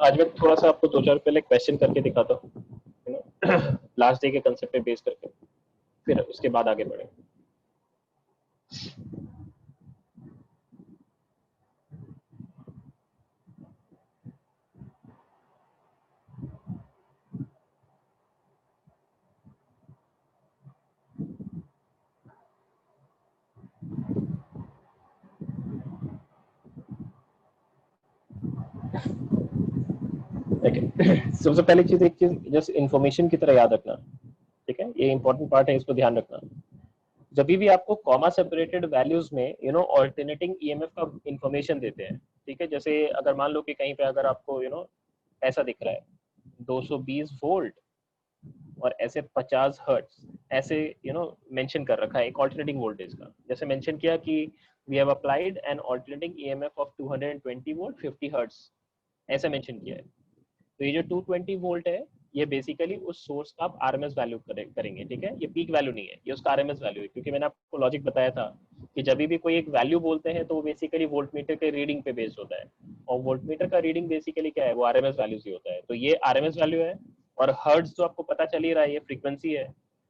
आज मैं थोड़ा सा आपको 2-4 पहले क्वेश्चन करके दिखाता हूँ, यू नो, लास्ट डे के कंसेप्ट पे बेस करके, फिर उसके बाद आगे बढ़े। सबसे पहली चीज, एक चीज जस्ट इंफॉर्मेशन की तरह याद रखना, ठीक है, ये इंपॉर्टेंट पार्ट है, इसको ध्यान रखना। जब भी आपको कॉमा सेपरेटेड वैल्यूज में ऑल्टरनेटिंग ईएमएफ का इंफॉर्मेशन देते हैं, ठीक है, जैसे अगर मान लो कि कहीं पे अगर आपको ऐसा दिख रहा है 220 वोल्ट और ऐसे 50 हर्ट्ज, ऐसे मेंशन कर रखा है एक ऑल्टरनेटिंग वोल्टेज का, जैसे मेंशन किया कि we have applied an alternating EMF of 220 volt 50 hertz, ऐसा मेंशन किया है। तो ये जो 220 वोल्ट है, ये बेसिकली उस सोर्स का आप आरएमएस वैल्यू करेंगे, ठीक है, ये पीक वैल्यू नहीं है, ये उसका आरएमएस वैल्यू है, क्योंकि मैंने आपको लॉजिक बताया था कि जब भी कोई एक वैल्यू बोलते हैं तो वो बेसिकली वोल्टमीटर के रीडिंग पे बेस्ड होता है, और वोल्टमीटर का रीडिंग बेसिकली क्या है, वो आरएमएस वैल्यू से होता है। तो ये आरएमएस वैल्यू है, और हर्ट्ज जो आपको पता चल ही रहा है ये फ्रीक्वेंसी है।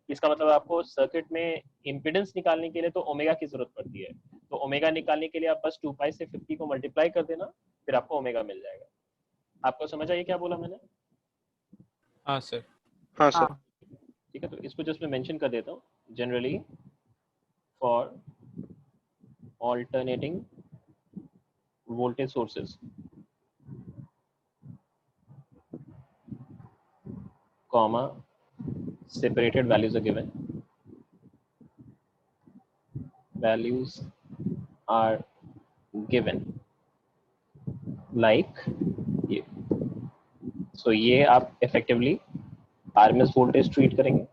इसका मतलब आपको सर्किट में इम्पीडेंस निकालने के लिए तो ओमेगा की जरूरत पड़ती है, तो ओमेगा निकालने के लिए आप बस 2 पाई से 50 को मल्टीप्लाई कर देना, फिर आपको ओमेगा मिल जाएगा। आपको समझ आइए क्या बोला मैंने? हाँ सर। हाँ सर। ठीक है, तो इसको जस्ट मैं मेंशन कर देता हूँ, generally for alternating voltage sources, comma separated values are given, values are given like ये, so ये आप effectively RMS वोल्टेज ट्रीट करेंगे,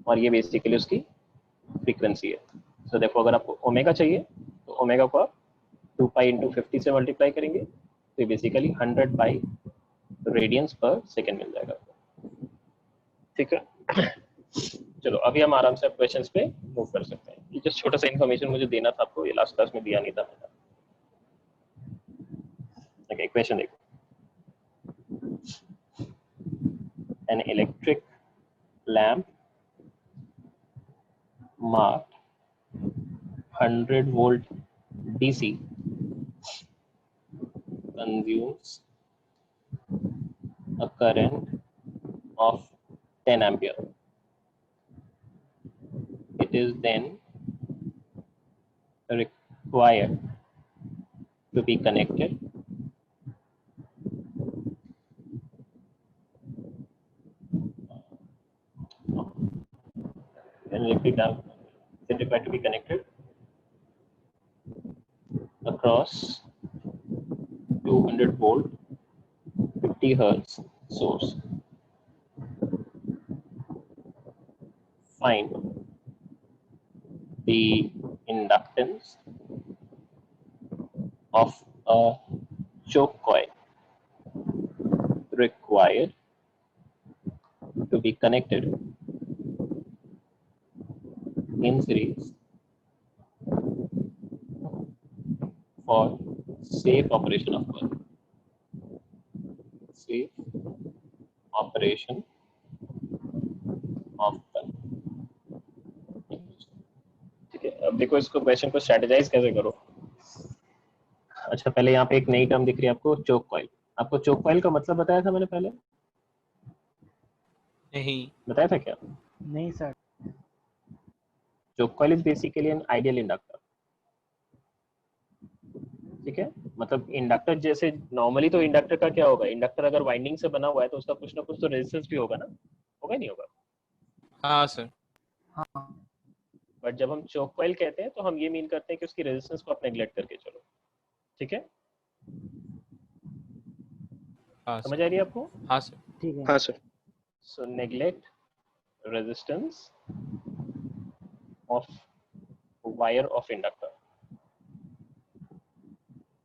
और ये बेसिकली उसकी फ्रीक्वेंसी है। so देखो, अगर आपको ओमेगा चाहिए तो ओमेगा को आप 2 पाई इंटू 50 से मल्टीप्लाई करेंगे, तो basically 100 by radians per second मिल जाएगा, ठीक है। चलो अभी हम आराम से क्वेश्चंस पे मूव कर सकते हैं। ये जस्ट छोटा सा इन्फॉर्मेशन मुझे देना था आपको, ये लास्ट क्लास में दिया नहीं था मैंने। ओके, क्वेश्चन देखो, an electric lamp marked 100 volt DC consumes a current of 10 ampere. It is then required to be connected an electric lamp is required to be connected across 200 volt 50 hertz source. Find the inductance of a choke coil required to be connected in series for safe operation of bulb. Safe operation of bulb. ठीक है, अब देखो इसको question को strategise कैसे करो। अच्छा, पहले यहाँ पे एक नई टर्म दिख रही है आपको, चोक कॉइल। आपको चोक कॉइल का मतलब बताया था मैंने पहले? नहीं बताया था क्या? नहीं sir. Choke coil is basically an ideal inductor, ठीक है, मतलब इंडक्टर जैसे नॉर्मली तो इंडक्टर का क्या होगा, इंडक्टर अगर वाइंडिंग से बना हुआ है तो उसका कुछ ना कुछ तो रेजिस्टेंस भी होगा ना, होगा नहीं होगा? हाँ सर। हाँ बट जब हम चोक कॉइल कहते हैं तो हम ये मीन करते हैं कि उसकी रेजिस्टेंस को आप नेग्लेक्ट करके चलो, ठीक है, हाँ समझ सर। आ रही है आपको? हाँ सर। ठीक है। हाँ sir. So neglect resistance of wire of inductor,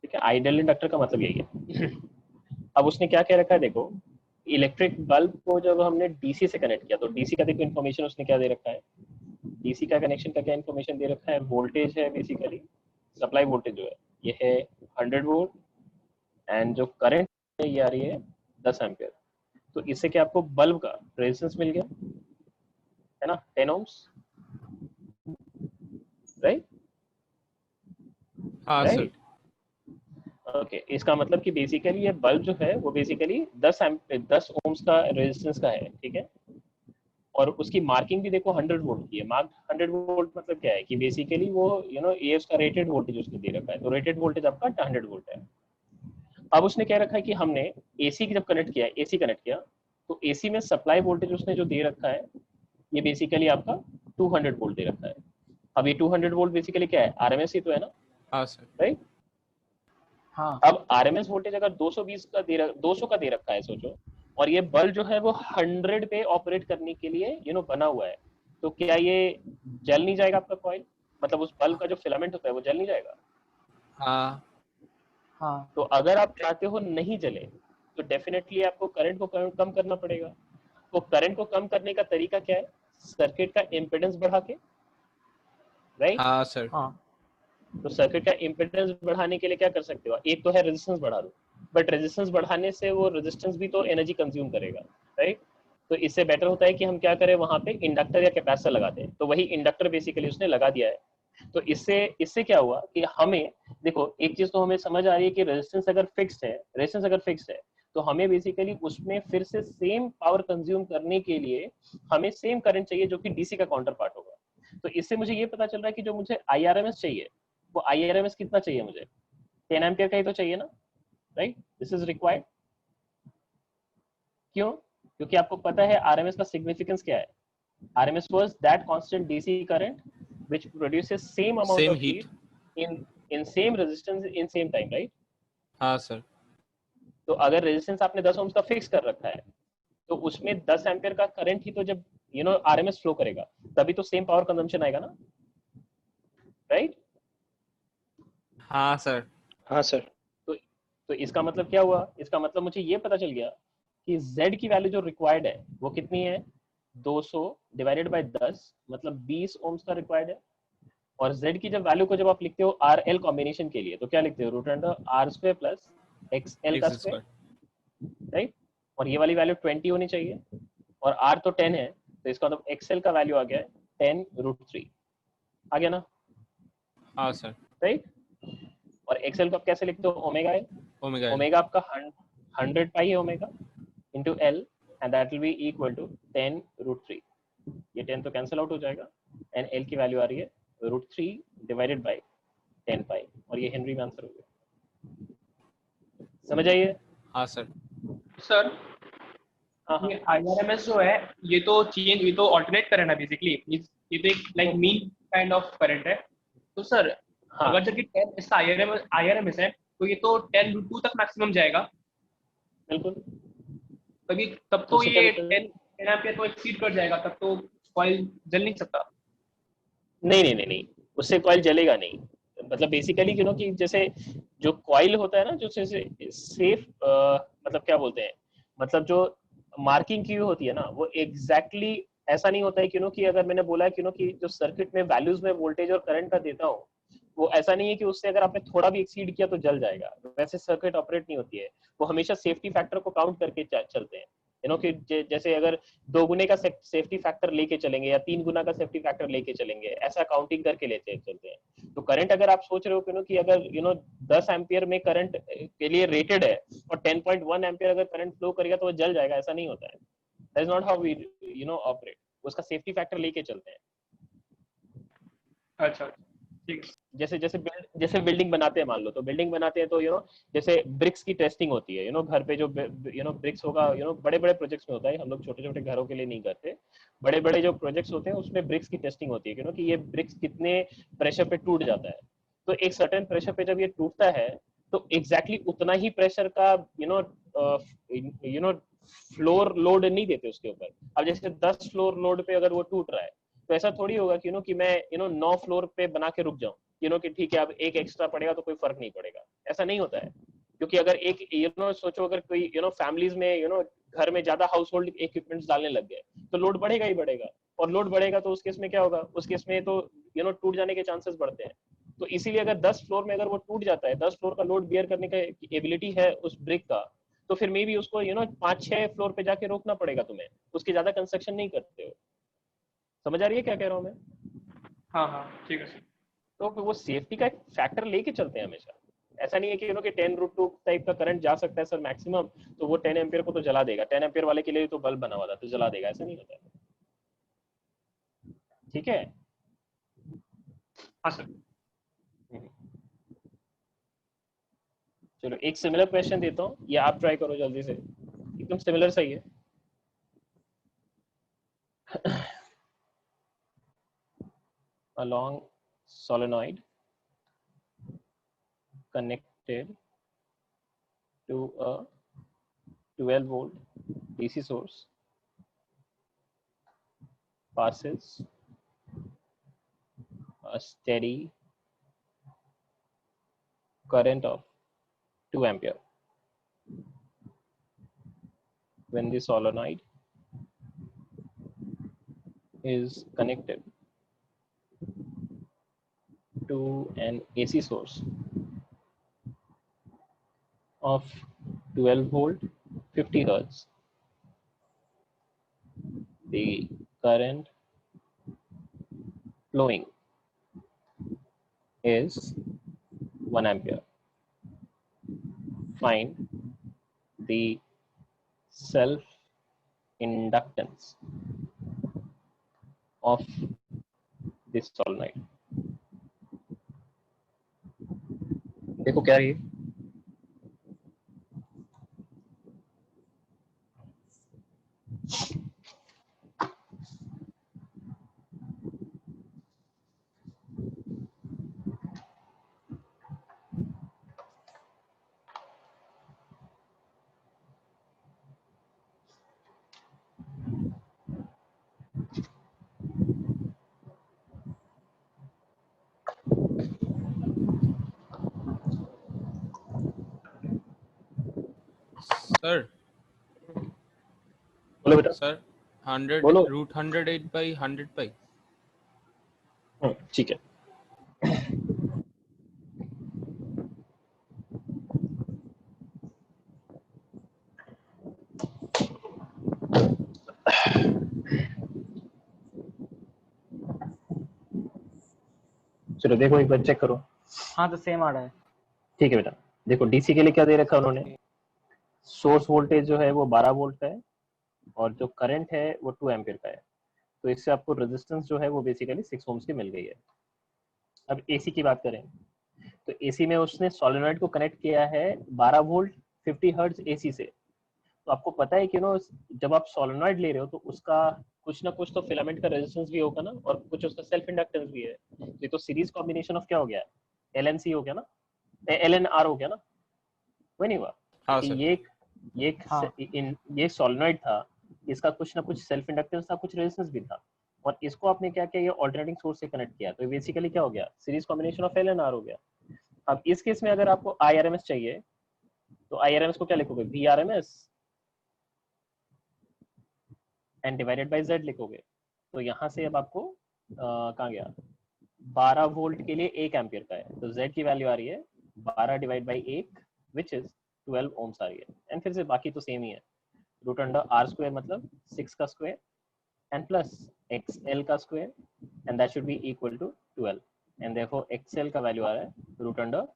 ठीक है, आइडियल इंडक्टर का मतलब यही है। अब उसने क्या कह रखा है, देखो, इलेक्ट्रिक बल्ब को जब हमने डीसी से कनेक्ट किया तो डीसी का देखो इन्फॉर्मेशन उसने क्या दे रखा है, डीसी का कनेक्शन का क्या इन्फॉर्मेशन दे रखा है, वोल्टेज है बेसिकली, सप्लाई वोल्टेज जो है ये है 100 वोल्ट, एंड जो करंट ये आ रही है 10 एम्पियर। तो इससे क्या आपको बल्ब का रेजिस्टेंस मिल गया है ना, 10 ohms, राइट हाँ सर। राइट। ओके, इसका मतलब कि बेसिकली ये बल्ब जो है वो बेसिकली 10 ohms का रेजिस्टेंस का है, ठीक है। और उसकी मार्किंग भी देखो 100 वोल्ट की है। मार्क 100 वोल्ट मतलब क्या है कि बेसिकली वो एएफ का रेटेड वोल्टेज उसने दे रखा है, तो रेटेड वोल्टेज आपका 100 वोल्ट है। अब उसने क्या रखा है कि हमने एसी की जब कनेक्ट किया, एसी कनेक्ट किया, तो एसी में सप्लाई वोल्टेज उसने जो दे रखा है ये बेसिकली आपका 200 वोल्ट दे रखा है। अब ये 200 वोल्ट बेसिकली क्या है, आरएमएस ही तो है ना, हाँ सर। राइट। हाँ अब आरएमएस वोल्टेज अगर 220 का 200 का दे रखा है सोचो, और ये बल्ब जो है वो 100 पे ऑपरेट करने के लिए बना हुआ है, तो क्या ये जल नहीं जाएगा आपका कॉइल? मतलब उस बल्ब का जो फिलामेंट होता है वो जल नहीं जाएगा? हाँ हाँ तो अगर आप चाहते हो नहीं जले तो डेफिनेटली आपको करंट को कम करना पड़ेगा। तो करंट को कम करने का तरीका क्या है, सर्किट का इम्पीडेंस बढ़ा के, राइट। हाँ सर। हाँ तो सर्किट का इम्पीडेंस बढ़ाने के लिए क्या कर सकते हो, एक तो है रेजिस्टेंस बढ़ा दो, बट रेजिस्टेंस बढ़ाने से वो रेजिस्टेंस भी तो एनर्जी कंज्यूम करेगा, राइट। तो इससे बेटर होता है कि हम क्या करें, वहां पे इंडक्टर या कैपेसिटर लगाते हैं। तो वही इंडक्टर बेसिकली उसने लगा दिया है। तो इससे इससे क्या हुआ कि हमें, देखो एक चीज तो हमें समझ आ रही है कि रेजिस्टेंस अगर फिक्स्ड है, रेजिस्टेंस अगर फिक्स्ड है तो हमें बेसिकली उसमें फिर से सेम पावर कंज्यूम करने के लिए हमें सेम करंट चाहिए जो कि डीसी का काउंटर पार्ट होगा। तो इससे मुझे ये पता चल रहा है कि जो मुझे आईआरएमएस चाहिए वो आईआरएमएस कितना चाहिए मुझे, 10 एम्पियर का ही तो चाहिए ना, राइट। This is required. क्यों? क्योंकि आपको पता है आरएमएस का सिग्निफिकेंस क्या है। RMS was that constant DC current which produces same amount same of heat. heat in same resistance in same time, right? हाँ सर। तो अगर रेजिस्टेंस आपने 10 ohms का फिक्स कर रखा है तो उसमें 10 एम्पियर का करंट ही तो जब आरएमएस फ्लो करेगा तभी तो सेम पावर कंजम्पशन आएगा ना, राइट। हाँ सर। हाँ सर। तो इसका मतलब क्या हुआ, इसका मतलब मुझे ये पता चल गया कि Z की वैल्यू जो रिक्वायर्ड है वो कितनी है, 200 डिवाइडेड बाय 10 मतलब 20 ohms का रिक्वायर्ड है। और Z की जब वैल्यू को जब आप लिखते हो आर एल कॉम्बिनेशन के लिए तो क्या लिखते हो, root under R square plus X L का एक्स स्क्वायर, स्क्वायर। राइट। और ये वाली वैल्यू 20 होनी चाहिए और आर तो 10 है, तो इसका मतलब एक्सएल का वैल्यू आ गया है 10√3, आ गया ना, हाँ सर। राइट। और एक्सएल को आप कैसे लिखते हो, ओमेगा है, ओमेगा एल। ओमेगा आपका 100 पाई है omega into L, and that will be equal to 10√3। ये 10 तो कैंसिल आउट हो जाएगा एंड एल की वैल्यू आ रही है √3 डिवाइडेड बाय 10 पाई, और ये हेनरी में आंसर हो गया। समझ आइए? हाँ सर। सर हाँ हाँ ये आईआरएमएस जो है ये तो चेंज, ये तो ऑल्टरनेट करंट है बेसिकली, ये तो एक like mean kind of current है। तो सर हाँ अगर जबकि 10 इसका आईआरएमएस है तो ये तो 10√2 तक मैक्सिमम जाएगा। बिल्कुल। तभी तब तो तो उससे क्या ये दिक्कत है? 10 एम्पियर को एक्सीड कर जाएगा, तब तो कॉइल जल नहीं सकता। नहीं नहीं नहीं नहीं, उससे कॉइल जलेगा नहीं। मतलब बेसिकली कि जैसे जो कॉइल होता है ना, जो जैसे सेफ मतलब क्या बोलते हैं, मतलब जो मार्किंग की हुई होती है ना वो एग्जैक्टली ऐसा नहीं होता है कि अगर मैंने बोला है कि जो सर्किट में वैल्यूज में वोल्टेज और करंट का देता हूँ वो ऐसा नहीं है कि उससे अगर आपने थोड़ा भी एक्सीड किया तो जल जाएगा, वैसे सर्किट ऑपरेट नहीं होती है। वो हमेशा सेफ्टी फैक्टर को काउंट करके चलते हैं। कि जैसे अगर 2 गुने का सेफ्टी फैक्टर लेके चलेंगे या 3 गुना का सेफ्टी फैक्टर लेके चलेंगे, ऐसा काउंटिंग करके लेते चलते हैं। तो करंट अगर आप सोच रहे हो कि अगर 10 एम्पियर में करंट के लिए रेटेड है और 10.1 एम्पियर अगर करंट फ्लो करेगा तो वो जल जाएगा, ऐसा नहीं होता है। That is not how we operate. उसका सेफ्टी फैक्टर लेके चलते हैं। अच्छा ठीक है। जैसे बिल्डिंग बनाते हैं, मान लो तो बिल्डिंग बनाते हैं तो जैसे ब्रिक्स की टेस्टिंग होती है, घर पे जो ब्रिक्स होगा, बड़े बड़े प्रोजेक्ट्स में होता है, हम लोग छोटे छोटे घरों के लिए नहीं करते। बड़े बड़े जो प्रोजेक्ट्स होते हैं उसमें ब्रिक्स की टेस्टिंग होती है कि ये ब्रिक्स कितने प्रेशर पे टूट जाता है। तो एक सर्टेन प्रेशर पे जब ये टूटता है तो एग्जैक्टली उतना ही प्रेशर का फ्लोर लोड नहीं देते उसके ऊपर। अब जैसे 10 फ्लोर लोड पे अगर वो टूट रहा है तो ऐसा थोड़ी होगा कि मैं 9 फ्लोर पे बना के रुक जाऊं कि ठीक है अब एक एक्स्ट्रा पड़ेगा तो कोई फर्क नहीं पड़ेगा, ऐसा नहीं होता है। क्योंकि अगर एक सोचो अगर कोई फैमिलीज में घर में ज्यादा हाउस होल्ड इक्विपमेंट्स डालने लग गए तो लोड बढ़ेगा ही बढ़ेगा, और लोड बढ़ेगा तो उस केस में क्या होगा, उस केस में तो टूट जाने के चांसेस बढ़ते हैं। तो इसीलिए अगर 10 फ्लोर में अगर वो टूट जाता है, 10 फ्लोर का लोड बियर करने का एबिलिटी है उस ब्रिक का, तो फिर मे भी उसको 5-6 फ्लोर पे जाके रोकना पड़ेगा तुम्हें, उसके ज्यादा कंस्ट्रक्शन नहीं करते हो। समझ आ रही है क्या कह रहा हूँ मैं? हाँ हाँ ठीक है सर। तो फिर वो सेफ्टी का एक फैक्टर लेके चलते हैं हमेशा। ऐसा नहीं है कि कि 10√2 टाइप का करंट जा सकता है सर मैक्सिमम, तो वो 10 एम्पियर को तो जला देगा, 10 एम्पियर वाले के लिए तो बल्ब बना हुआ था तो जला देगा, ऐसा नहीं होता है। ठीक है। हाँ सर। चलो एक सिमिलर क्वेश्चन देता हूँ, ये आप ट्राई करो जल्दी से, एकदम सिमिलर सही है। A long solenoid connected to a 12-volt DC source passes a steady current of 2 ampere when the solenoid is connected to an AC source of 12-volt 50 hertz. The current flowing is 1 ampere. Find the self inductance of this solenoid. देखो क्या है ये? Sir बोलो बेटा। Sir 100 बोलो। √108/100 पाई। ठीक है। चलो देखो एक बार चेक करो। हाँ तो सेम आ रहा है। ठीक है बेटा, देखो डीसी के लिए क्या दे रखा है उन्होंने, सोर्स वोल्टेज जो है वो 12 वोल्ट का है और जो करंट है वो 2 एम्पियर का है। तो इससे आपको रेजिस्टेंस जो है वो बेसिकली 6 ओम्स की मिल गई है। अब एसी की बात करें तो एसी में उसने सोलेनॉइड को कनेक्ट किया है 12 वोल्ट 50 हर्ट्ज एसी से। तो आपको पता है कि जब आप सोलेनॉइड ले रहे हो तो उसका कुछ ना कुछ तो फिलामेंट का रेजिस्टेंस भी होगा ना, और कुछ उसका सेल्फ इंडक्टेंस भी है। ये तो सीरीज कॉम्बिनेशन ऑफ क्या हो गया, एलएनसी हो गया ना, एलएनआर हो गया ना, वही नहीं हुआ? हाँ कि सर। ये हाँ। ये सोलेनॉइड था, इसका कुछ ना कुछ सेल्फ इंडक्टेंस था, कुछ रेजिस्टेंस भी था, और इसको आपने क्या किया, ये ऑल्टरनेटिंग सोर्स से कनेक्ट किया, तो बेसिकली क्या हो गया, सीरीज कॉम्बिनेशन ऑफ एलएनआर हो गया। अब इस केस में अगर आपको आईआरएमएस चाहिए तो आईआरएमएस को क्या लिखोगे, VRMS and divided by Z लिखोगे। तो यहाँ से अब आपको कहाँ गया, 12 वोल्ट के लिए 1 एम्पियर का है, तो जेड की वैल्यू आ रही है 12 divide by 1 which is 12 ohms आ रही है। एंड फिर से बाकी तो सेम ही है, रूट अंडर आर स्क्वायर मतलब 6 का स्क्वायर एंड प्लस एक्सएल का square and that should be equal to 12 and therefore XL का वैल्यू आ रहा है रूट अंडर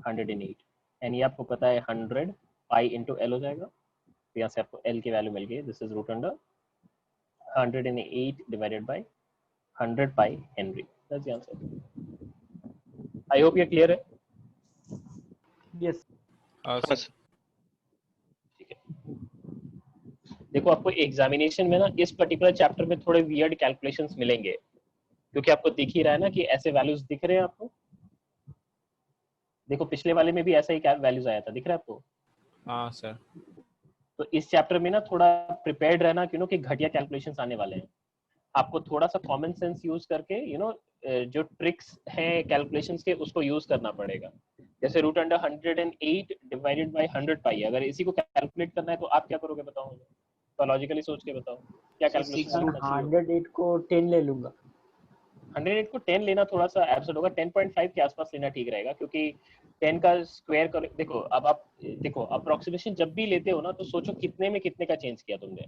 108 एंड ये आपको पता है 100 पाई इंटू एल हो जाएगा। तो यहाँ से आपको एल की वैल्यू मिल गई, this is root under 108 divided by 100 pi Henry. That's the answer. I hope ये clear है। यस। सर ठीक है। देखो आपको एग्जामिनेशन में ना इस पर्टिकुलर चैप्टर में थोड़े वियर्ड कैलकुलेशंस मिलेंगे, क्योंकि आपको दिख ही रहा है ना कि ऐसे वैल्यूज दिख रहे हैं आपको। देखो पिछले वाले में भी ऐसा ही वैल्यूज आया था, दिख रहा है आपको? हाँ सर। तो इस चैप्टर में ना थोड़ा प्रिपेयर्ड रहना, कि घटिया कैलकुलेशंस आने वाले हैं। आपको थोड़ा सा कॉमन सेंस यूज करके जो ट्रिक्स हैं कैलकुलेशंस के उसको यूज करना पड़ेगा। जैसे रूट अंडर 108 डिवाइडेड बाय 100 पाई, अगर इसी को कैलकुलेट करना है तो आप क्या करोगे बताओ मुझे, तो लॉजिकली सोच के बताओ क्या कैलकुलेशन करना चाहिए। 108 को 10 ले लूंगा। 108 को 10 लेना थोड़ा सा एब्सर्ड होगा, 10.5 के आसपास लेना ठीक रहेगा, क्योंकि 10 का स्क्वायर कर देखो, अब आप देखो अप्रोक्सीमेशन जब भी लेते हो ना तो सोचो कितने में कितने का चेंज किया तुमने।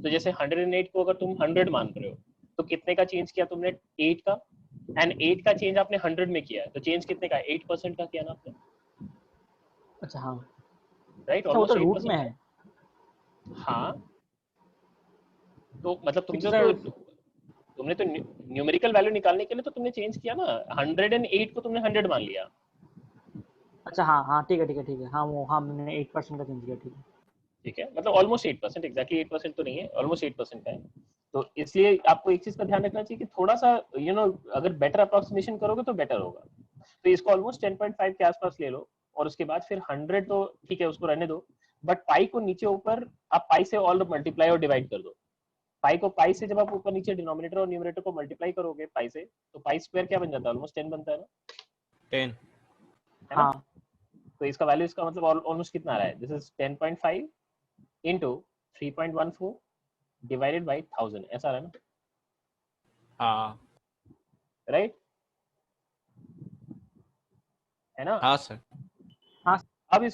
तो जैसे 108 को अगर तुम 100 मान रहे हो तो कितने का चेंज किया तुमने, 8 का, एंड 8 का चेंज आपने 100 में किया है, तो चेंज कितने का, 8% का किया ना आपने, अच्छा हाँ, राइट? अच्छा वो तो ऑलमोस्ट रूट में 8%। है। हाँ, तो मतलब ठीक है सर। तुमने तो न्यूमेरिकल वैल्यू निकालने के लिए तो तुमने चेंज किया ना, 108 को तुमने 100 मान लिया। अच्छा हाँ हाँ, ठीक है ठीक है ठीक है, हाँ वो हाँ मैंने 8% का चेंज किया, ठीक है। ठीक है, मतलब ऑलमोस्ट 8%, एग्जैक्टली 8% तो नहीं है, ऑलमोस्ट 8% का है। तो इसलिए आपको एक चीज का ध्यान रखना चाहिए कि थोड़ा सा अगर बेटर अप्रोक्सीमेशन करोगे तो बेटर होगा। तो इसको ऑलमोस्ट 10.5 के आसपास ले लो, और उसके बाद फिर 100 तो ठीक है, उसको रहने दो, बट पाई को नीचे ऊपर आप पाई से ऑल मल्टीप्लाई और डिवाइड कर दो। पाई से जब आप ऊपर नीचे डिनोमिनेटर और न्यूमरेटर को मल्टीप्लाई करोगे पाई से, तो पाई स्क्वायर क्या बन जाता है, ऑलमोस्ट 10 बनता है ना, 10। है ना? हाँ तो इसका वैल्यू, इसका मतलब ऑलमोस्ट कितना आ रहा है, this is 10.5 into 3.14 divided by 1000, ऐसा रहा ना, हाँ राइट? है ना? हाँ सर। अब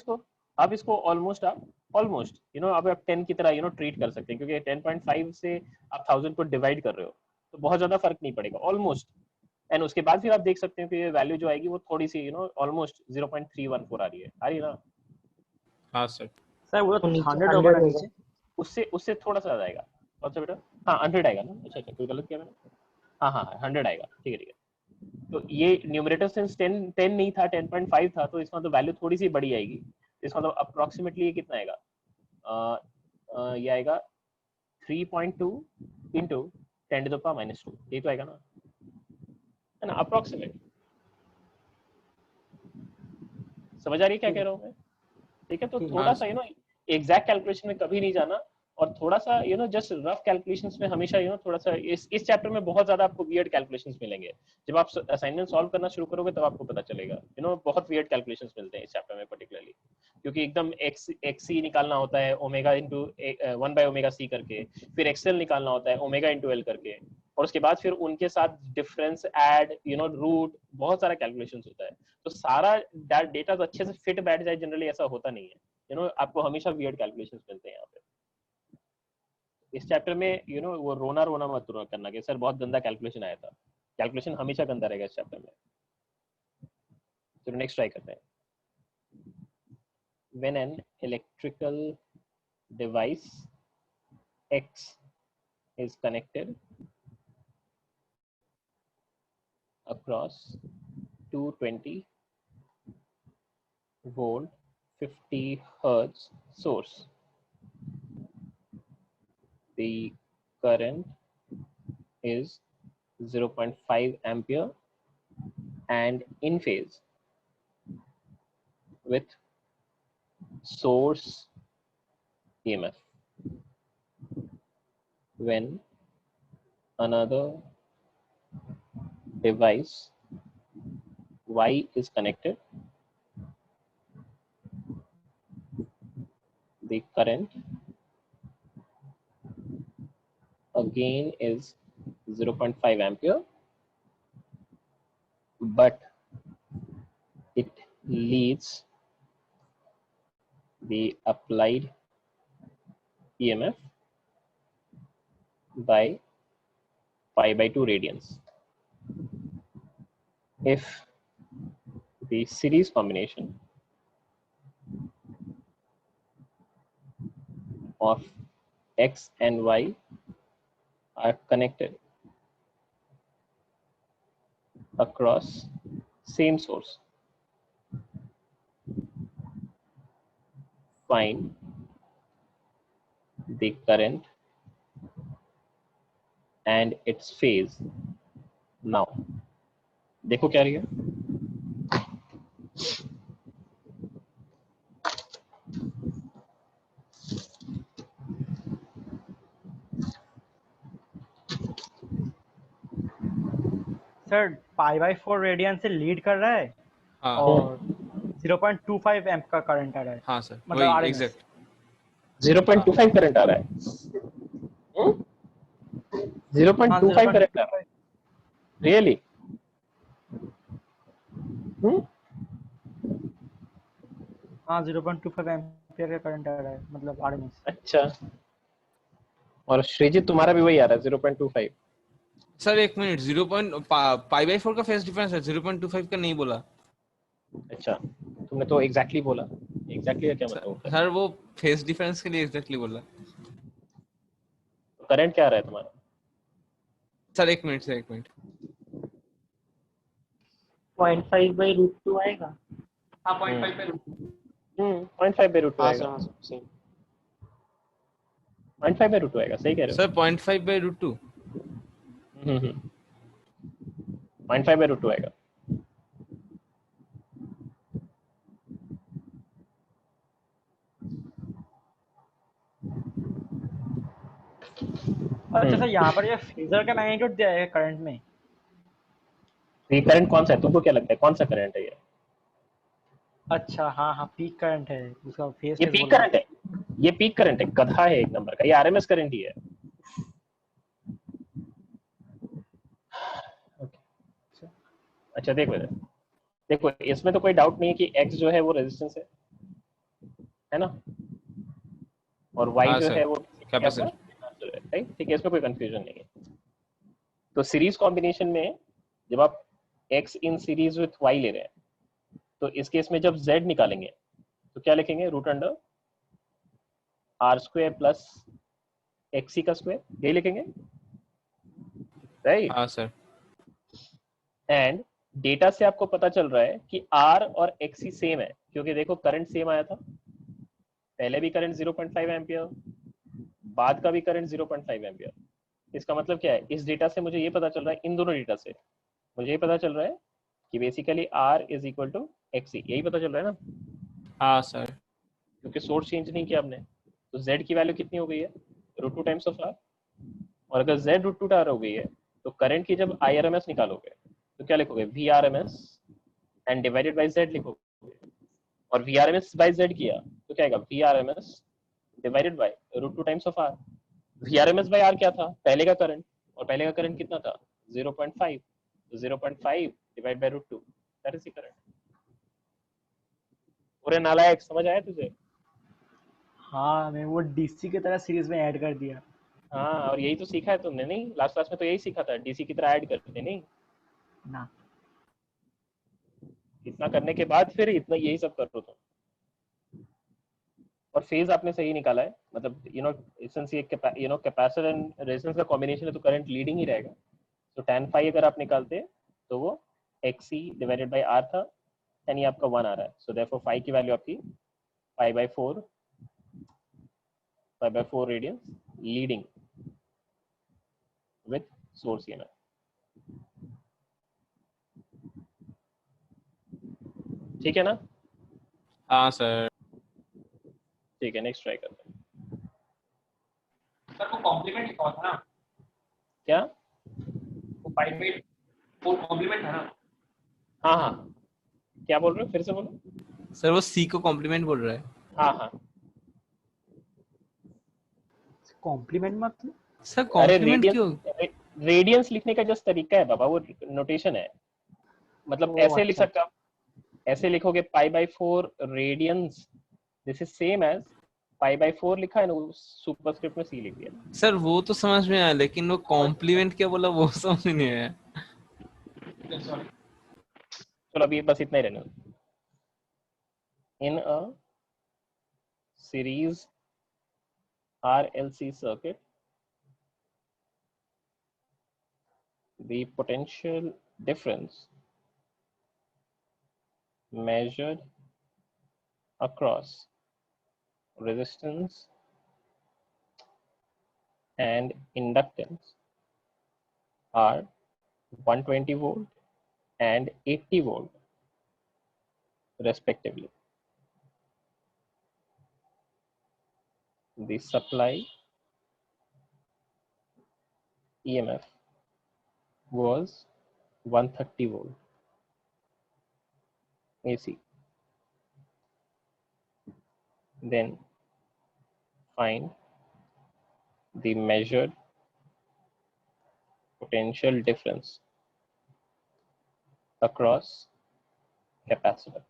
इसको ऑलमोस्ट अब आप 10 की तरह ट्रीट कर सकते हैं, क्योंकि 10.5 से आप 1000 को डिवाइड कर रहे हो, तो बहुत ज्यादा फर्क नहीं पड़ेगा ऑलमोस्ट। एंड उसके बाद फिर आप देख सकते हैं कि ये वैल्यू जो आएगी वो थोड़ी सी ऑलमोस्ट 0.314 आ रही है ना? हाँ सर। सर, वो तो तो नीचे 100 होगा 100 ना होगा। नीचे। उससे थोड़ा सा ज्यादा आएगा। कौन सा बेटा? हाँ 100 आएगा ना, अच्छा अच्छा, कोई गलत किया मैंने? हाँ हाँ 100 आएगा, ठीक है ठीक है। तो ये न्यूमरेटर सिंस 10 नहीं था, 10.5 था, तो इसका तो वैल्यू थोड़ी सी बड़ी आएगी। इसका मतलब अप्रोक्सीमेटली ये कितना आएगा, ये आएगा 3.2 इंटू 10⁻², ये तो आएगा ना, है ना? अप्रोक्सीमेट। समझ आ रही है क्या कह रहा हूँ मैं? ठीक है, तो ठीक है। थोड़ा हाँ सा सर। एग्जैक्ट कैलकुलेशन में कभी नहीं जाना, और थोड़ा सा जस्ट रफ कैलकुलेशंस में हमेशा थोड़ा सा, इस चैप्टर में बहुत ज्यादा आपको वियर्ड कैलकुलेशंस मिलेंगे। जब आप असाइनमेंट सॉल्व करना शुरू करोगे तब आपको पता चलेगा, बहुत वियर्ड कैलकुलेशंस मिलते हैं इस चैप्टर में पर्टिकुलरली, क्योंकि एकदम एक्स सी निकालना होता है ओमेगा इंटू 1/ओमेगा सी करके, फिर एक्सएल निकालना होता है ओमेगा इंटू एल करके, और उसके बाद फिर उनके साथ डिफरेंस ऐड रूट, बहुत सारा कैलकुलेशंस होता है। तो सारा डेटा तो अच्छे से फिट बैठ जाए जनरली ऐसा होता नहीं है, आपको हमेशा वियर्ड कैलकुलेशंस मिलते हैं यहाँ पे। इस चैप्टर में वो रोना रोना मत करना कि सर बहुत गंदा कैलकुलेशन आया था। कैलकुलेशन हमेशा गंदा रहेगा इस चैप्टर में। तो नेक्स्ट ट्राई करते हैं। When an electrical device X is connected across 220 volt 50 hertz source, the current is 0.5 ampere and in phase with source EMF. When another device Y is connected, the current again is 0.5 ampere, but it leads the applied EMF by pi/2 radians. If the series combination of X and Y are connected across same source, find the current and its phase. Now देखो क्या रही है, sir π/4 radian से lead कर रहा है हाँ और 0.25 एम्प का करंट आ रहा है, हाँ सर, मतलब वही RMS। एग्जैक्ट। 0.25 करंट आ रहा है, 0.25 करंट आ रहा है। रियली? हाँ 0.25 एम्पियर का करंट आ रहा है, मतलब आरएमएस। अच्छा, और श्रीजीत तुम्हारा भी वही आ रहा है 0.25? सर एक मिनट, 0.5/4 का फेज डिफरेंस है, 0.25 का नहीं बोला। अच्छा, तुमने तो एग्जैक्टली बोला। एग्जैक्टली का क्या मतलब होता सर वो फेज डिफरेंस के लिए एग्जैक्टली बोला। है? करंट क्या आ रहा है तुम्हारा? सर एक मिनट, सर एक मिनट। 0.5/√2 आएगा। हाँ 0.5 पे रुक। 0.5/√2 हाँ आएगा। सर, हाँ सर, सही। 0.5/√2 आएगा, सही कह रहे सर 0.5/√2। हो। 0.5/√2 आएगा। अच्छा सर, यहाँ पर ये फेजर का मैग्नीट्यूड दिया है करंट में। ये करंट कौन सा है, तुमको क्या लगता है कौन सा करंट है ये? अच्छा हाँ हाँ, पीक करंट है, उसका फेज ये फेज पीक बोल रहे करंट है। ये पीक करंट है, गधा है एक नंबर का, ये आरएमएस करंट ही है। अच्छा देखो इधर, देखो इसमें तो कोई डाउट नहीं है कि एक्स जो है वो रेजिस्टेंस है ना, और वाई हाँ जो सर, है वो आपका कैपेसिटर। capacitor है, राइट? ठीक है, इसमें कोई कंफ्यूजन नहीं है। तो सीरीज कॉम्बिनेशन में जब आप X in series with Y ले रहे हैं, तो इस केस में जब जेड निकालेंगे तो क्या लिखेंगे? Root under R square plus XC का स्क्वायर, यही लिखेंगे, राइट? हाँ सर। एंड डेटा से आपको पता चल रहा है कि आर और एक्सी सेम है, क्योंकि देखो करंट सेम आया था, पहले भी करंट 0.5 एम्पियर, बाद का भी करंट 0.5 एम्पियर। इसका मतलब क्या है? इस डेटा से मुझे ये पता चल रहा है, इन दोनों डेटा से मुझे ये पता चल रहा है कि basically R is equal to XC, यही पता चल रहा है ना, हाँ सर। क्योंकि सोर्स चेंज नहीं किया हमने। तो जेड की वैल्यू कितनी हो गई है? √2 टाइम्स ऑफ आर। और अगर जेड √2 आर हो गई है, तो करंट की जब आई आर एम एस निकालोगे तो क्या लिखोगे? V R M S and divided by Z लिखोगे। और V R M S by Z किया तो क्या आएगा? V R M S divided by √2 times of R. V R M S by R क्या था? पहले का करंट, और पहले का करंट कितना था? 0.5, तो 0.5 divide by √2, that is the current. पूरे नालायक, समझ आया तुझे? हाँ, मैं वो डीसी की तरह सीरीज में ऐड कर दिया हाँ, और यही तो सीखा है तुमने, नहीं? लास्ट क्लास में तो यही सीखा था, डीसी की तरह ऐड करते, नहीं? ना। इतना करने के बाद फिर इतना यही सब कर रहे हो तुम। और फेज आपने सही निकाला है, मतलब सिंस ये कैपेसिटर एंड रेजिस्टेंस का कॉम्बिनेशन है, तो करंट लीडिंग ही रहेगा। तो tan फाई अगर आप निकालते हैं तो वो XC डिवाइडेड बाई R था, यानी आपका 1 आ रहा है। सो देयरफॉर फाई की वैल्यू आपकी pi by four radiance leading with source EMF। ठीक है ना? हाँ सर। ठीक है, नेक्स्ट ट्राई करते हैं। सर वो कॉम्प्लीमेंट लिखा हुआ था ना, क्या? वो 5/4 कॉम्प्लीमेंट था ना। हाँ हाँ, क्या बोल रहे हो, फिर से बोलो। सर वो सी को कॉम्प्लीमेंट बोल रहा है। हाँ हाँ, कॉम्प्लीमेंट मतलब। सर अरे कॉम्प्लीमेंट क्यों? रेडियंस लिखने का जस्ट तरीका है बाबा, वो नोटेशन है। मतलब ओ ऐसे लिख अच्छा सकते अच्छा। हो, ऐसे लिखोगे पाई/4 radians, this is same as पाई/4 लिखा है ना, सुपरस्क्रिप्ट में सी लिख दिया। सर वो तो समझ में आया, लेकिन वो कॉम्प्लीमेंट क्या बोला वो समझ में नहीं आया। सॉरी। चलो अभी बस इतना ही रहने दो। In a series RLC circuit, the potential difference measured across resistance and inductance are 120 volt and 80 volt respectively. The supply EMF was 130 volt AC. Then find the measured potential difference across capacitor.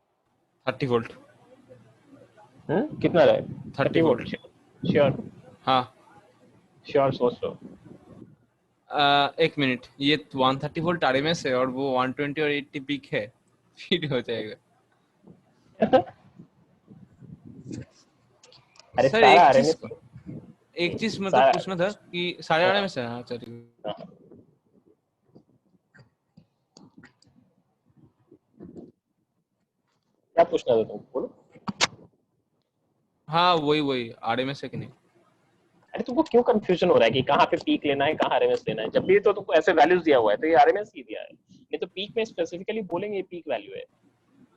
30 volt. कितना रहे? 30 volt. Sure? हाँ। Sure, सोच लो। एक minute, ये 130 volt RMS है और वो 120 और 80 पीक है, फिर हो जाएगा। अरे सर सारा आरएमएस एक चीज मतलब सारा पूछना था कि सारे हाँ। आरएमएस है। हाँ चलिए। क्या पूछना था तुम, बोलो। हाँ वही आरएमएस है कि नहीं। अरे तुमको क्यों कंफ्यूजन हो रहा है कि कहाँ पे पीक लेना है, कहाँ आरएमएस लेना है? जब भी तो तुमको ऐसे वैल्यूज दिया हुआ है तो ये आरएमएस ही दिया है, नहीं तो पीक में स्पेसिफिकली बोलेंगे ये पीक वैल्यू है।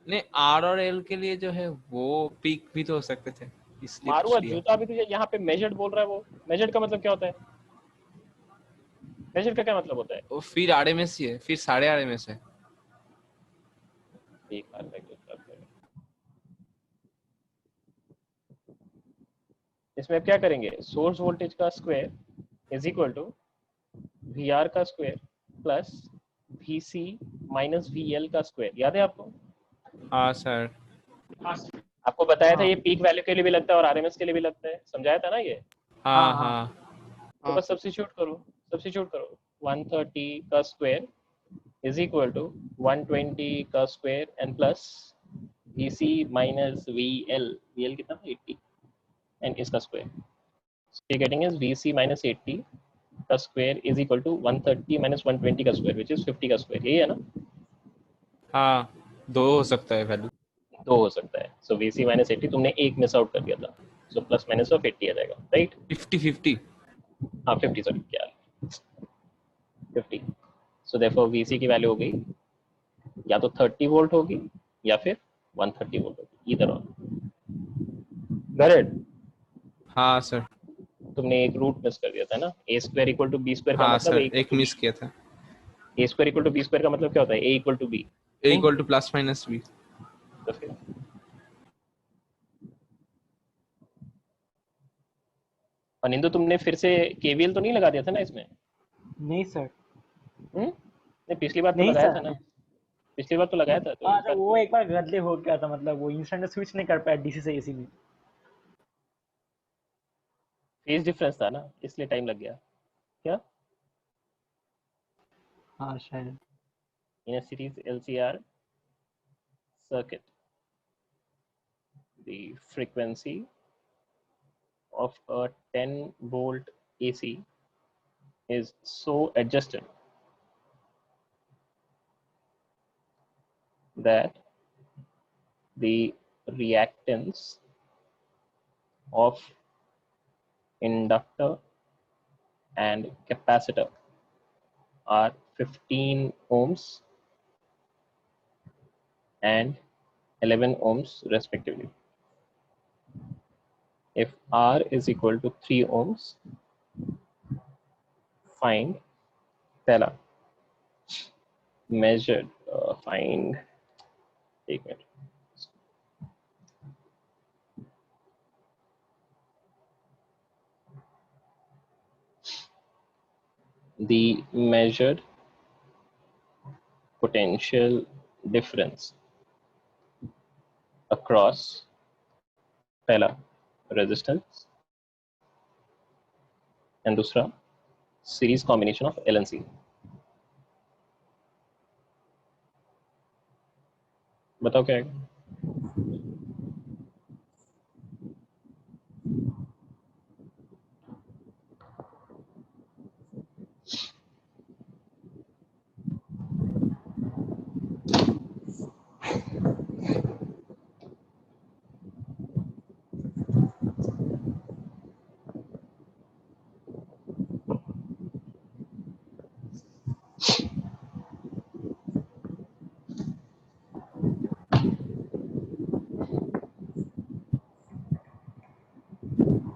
नहीं, आर और एल के लिए जो है वो पीक भी तो हो सकते थे, इसलिए मारुआ पूछ लिया। जूता भी तुझे यहाँ पे मेजर्ड बोल रहा है। वो मेजर्ड का मतलब क्या होता है? मेजर का क्या मतलब होता है? वो फिर आरएमएस ही है, फिर साढ़े आरएमएस है। एक बार मैं कुछ करते हैं। इसमें अब क्या करेंगे? सोर्स वोल्टेज का square is equal to V R का square plus V C minus V L का स्क्वायर। याद है आपको? हाँ सर। आपको बताया था हाँ ये पीक वैल्यू के लिए भी लगता है और आरएमएस के लिए भी लगता है, समझाया था ना ये? हाँ हाँ हाँ हाँ तो बस सब्स्टिट्यूट करो 130 का स्क्वायर इज इक्वल टू 120 का square and plus V C minus V L कितना था? 80 एंड इसका square. So you're getting is VC minus 80 का square is equal to 130 minus 120 का स्क्वायर विच इज 50 का स्क्वायर। यही है ना? हाँ, दो हो सकता है वैल्यू। दो हो सकता है। सो VC माइनस 80 तुमने एक मिस आउट कर दिया था, सो प्लस माइनस ऑफ 80 आ जाएगा, राइट? 50-50। हाँ 50, सॉरी क्या 50। सो देयरफॉर VC की वैल्यू हो गई या तो 30 वोल्ट होगी या फिर 130 वोल्ट होगी, इधर और। गॉट? हाँ सर। तुमने एक रूट मिस कर दिया था ना, a square equal to b square का हाँ मतलब सर, a इक्वल एक टू b। मिस किया था। a square equal to b square का मतलब क्या होता है? a equal to b। A नहीं, equal to plus minus b. तो फिर अनिंदु तुमने फिर से केवीएल तो नहीं लगा दिया था ना इसमें? नहीं सर। नहीं, पिछली बार तो नहीं लगाया था सर। ना। पिछली बार तो लगाया था, तो इस अच्छा बार वो एक बार गलती हो गया था, मतलब वो इंस्टेंट स्विच नहीं कर पाया डीसी से एसी में। फेज डिफरेंस था ना, इसलिए टाइम लग गया क्या? हाँ शायद। In a series LCR circuit the frequency of a 10 volt AC is so adjusted that the reactance of inductor and capacitor are 15 ohms and 11 ohms respectively. If R is equal to 3 ohms, find tela measured find एक minute the measured potential difference across पहला resistance and दूसरा series combination of L and C। बताओ क्या है?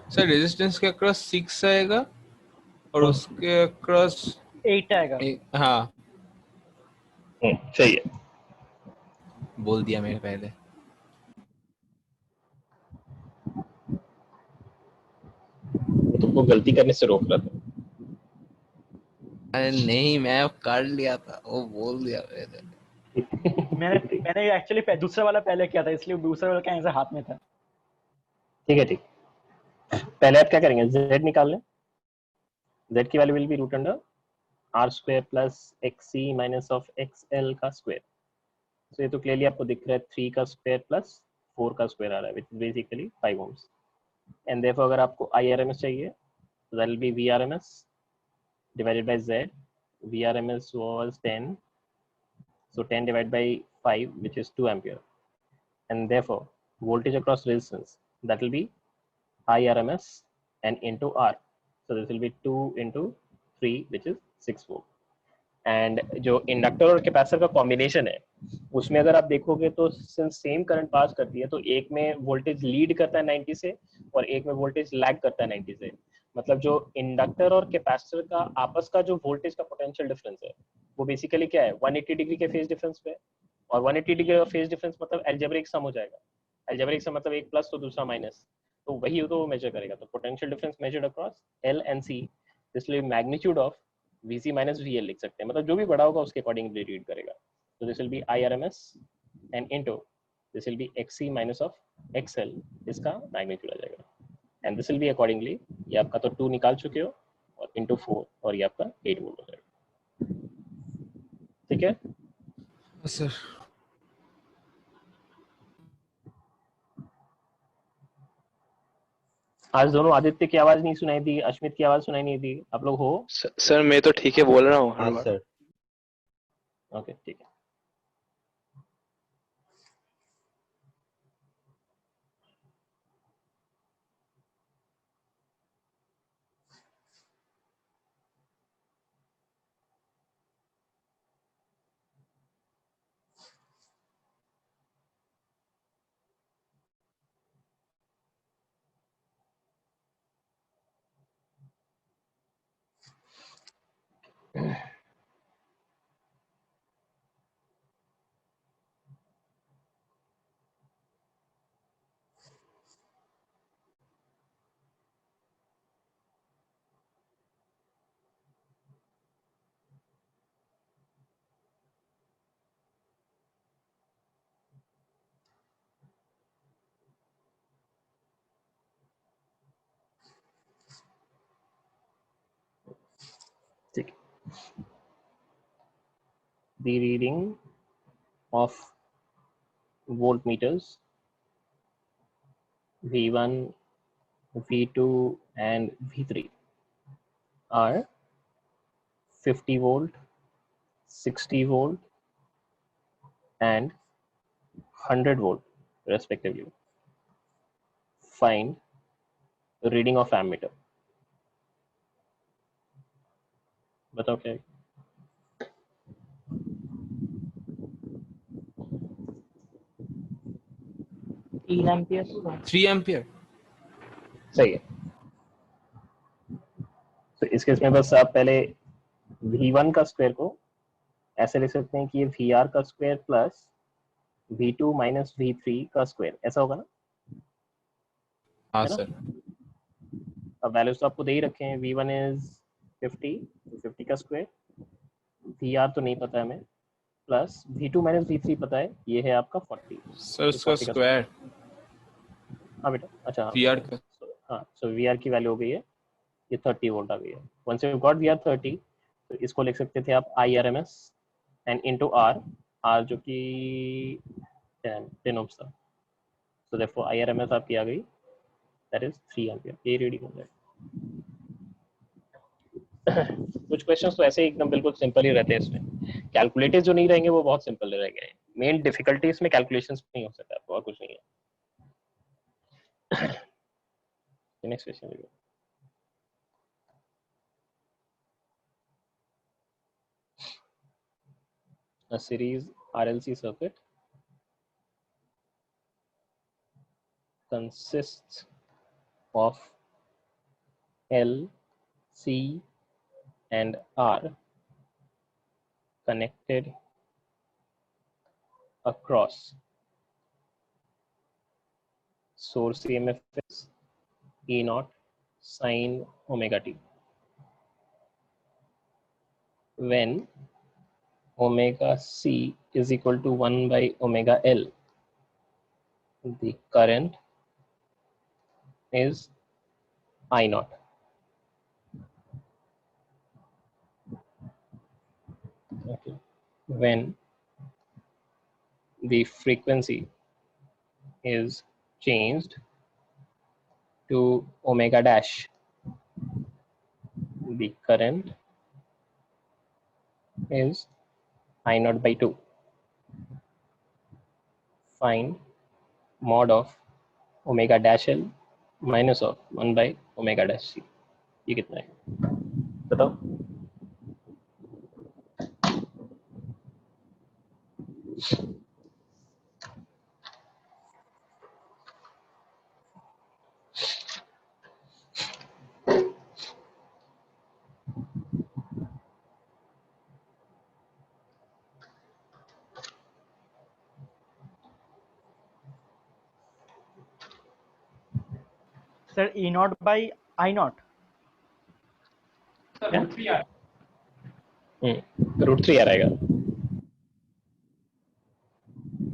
Sir resistance के across 6 आएगा और उसके अक्रॉस 8 आएगा। हाँ सही है। बोल दिया मैंने पहले। वो तुमको गलती करने से रोक रहा था। अरे नहीं, मैं कर लिया था, वो बोल दिया मैंने। मैंने मैंने एक्चुअली दूसरा वाला पहले किया था, इसलिए दूसरा वाला का आंसर हाथ में था। ठीक है ठीक। पहले आप क्या करेंगे, z निकाल लें। z की value will be root under R square plus X C minus of X L का स्क्वायर। तो ये तो क्लियरली आपको दिख रहा है 3 का स्क्वायर प्लस 4 का स्क्वायर आ रहा है, which is basically 5 ohms. And therefore अगर आपको IRMS चाहिए तो that will be VRMS divided by Z. VRMS was 10, so 10 divided by 5, which is 2 ampere, and therefore voltage across resistance, that will be IRMS and into R, so this will be 2 into 3, which is 6 volt. And जो inductor और capacitor का combination है उसमें अगर आप देखोगे तो since same current pass करती है तो एक में वोल्टेज लीड करता है 90 से और एक में वोल्टेज लैग करता है 90 से। मतलब जो इंडक्टर और कैपेसिटर का आपस का जो वोल्टेज का पोटेंशियल डिफरेंस है वो बेसिकली क्या है, 180 डिग्री के फेज डिफरेंस पे। और 180 डिग्री का फेज डिफरेंस मतलब एल्जेब्रिक सम हो जाएगा। एल्जेब्रिक सम मतलब एक प्लस तो दूसरा माइनस, तो वही तो वो मेजर करेगा। तो potential difference measured across L and C, इसलिए magnitude of VC minus VL लिख सकते हैं, मतलब जो भी बड़ा होगा उसके अकॉर्डिंगली रीड करेगा। तो this will B IRMS and into this will B XC minus of XL, इसका मैग्नीट्यूड आ जाएगा। And this will be accordingly, ये आपका तो 2 निकाल चुके हो और इनटू 4 और ये आपका 8 वोल्ट हो जाएगा। ठीक है सर। आज दोनों आदित्य की आवाज नहीं सुनाई दी, अश्मित की आवाज सुनाई नहीं दी, आप लोग हो? सर मैं तो ठीक है बोल रहा हूँ हर हाँ बार। सर। ओके ठीक है। ठीक। The reading of voltmeters V1, V2 and V3 are 50 volt, 60 volt and 100 volt respectively. Find the reading of ammeter. बताओ क्या है? 3 एम्पियर। 3 एम्पियर। सही है। तो इस केस में बस आप पहले V1 का स्क्वायर को ऐसे लिख सकते हैं कि ये VR का square plus V2 minus V3 का स्क्वायर, ऐसा होगा ना? हाँ है ना? सर। अब वैल्यूज तो आपको दे ही रखे हैं। V1 इज 50, 50 का स्क्वायर, VR तो नहीं पता है हमें, प्लस V2 माइनस V3 पता है, ये है आपका 40। सर उसका 40 का स्क्वायर हाँ बेटा, अच्छा हाँ VR का। हाँ, सो VR की वैल्यू हो गई है ये 30 वोल्ट आ गई है। वंस यू गॉट VR 30, तो इसको लिख सकते थे आप IRMS एंड इनटू R जो कि 10 ओम्स था। सो देयरफॉर IRMS आपकी आ गई, दैट इज 3 एम्पियर। ये रीडिंग हो जाएगा। कुछ क्वेश्चंस तो ऐसे ही एकदम बिल्कुल सिंपल ही रहते हैं, इसमें कैलकुलेटर्स जो नहीं रहेंगे वो बहुत सिंपल रहेंगे। मेन डिफिकल्टी इसमें कैलकुलेशंस नहीं हो सकता, और कुछ नहीं है। Next question. A series RLC circuit consists of L, C and R connected across source EMF is E0 sin omega t. When omega c is equal to 1 by omega L, the current is I naught. Okay. When the frequency is changed to omega dash, the current is I naught by 2. Find mod of omega dash L minus of 1 by omega dash C. ये कितना है बताओ? Sir E naught by I naught. Sir root 3 root 3 आ रहेगा.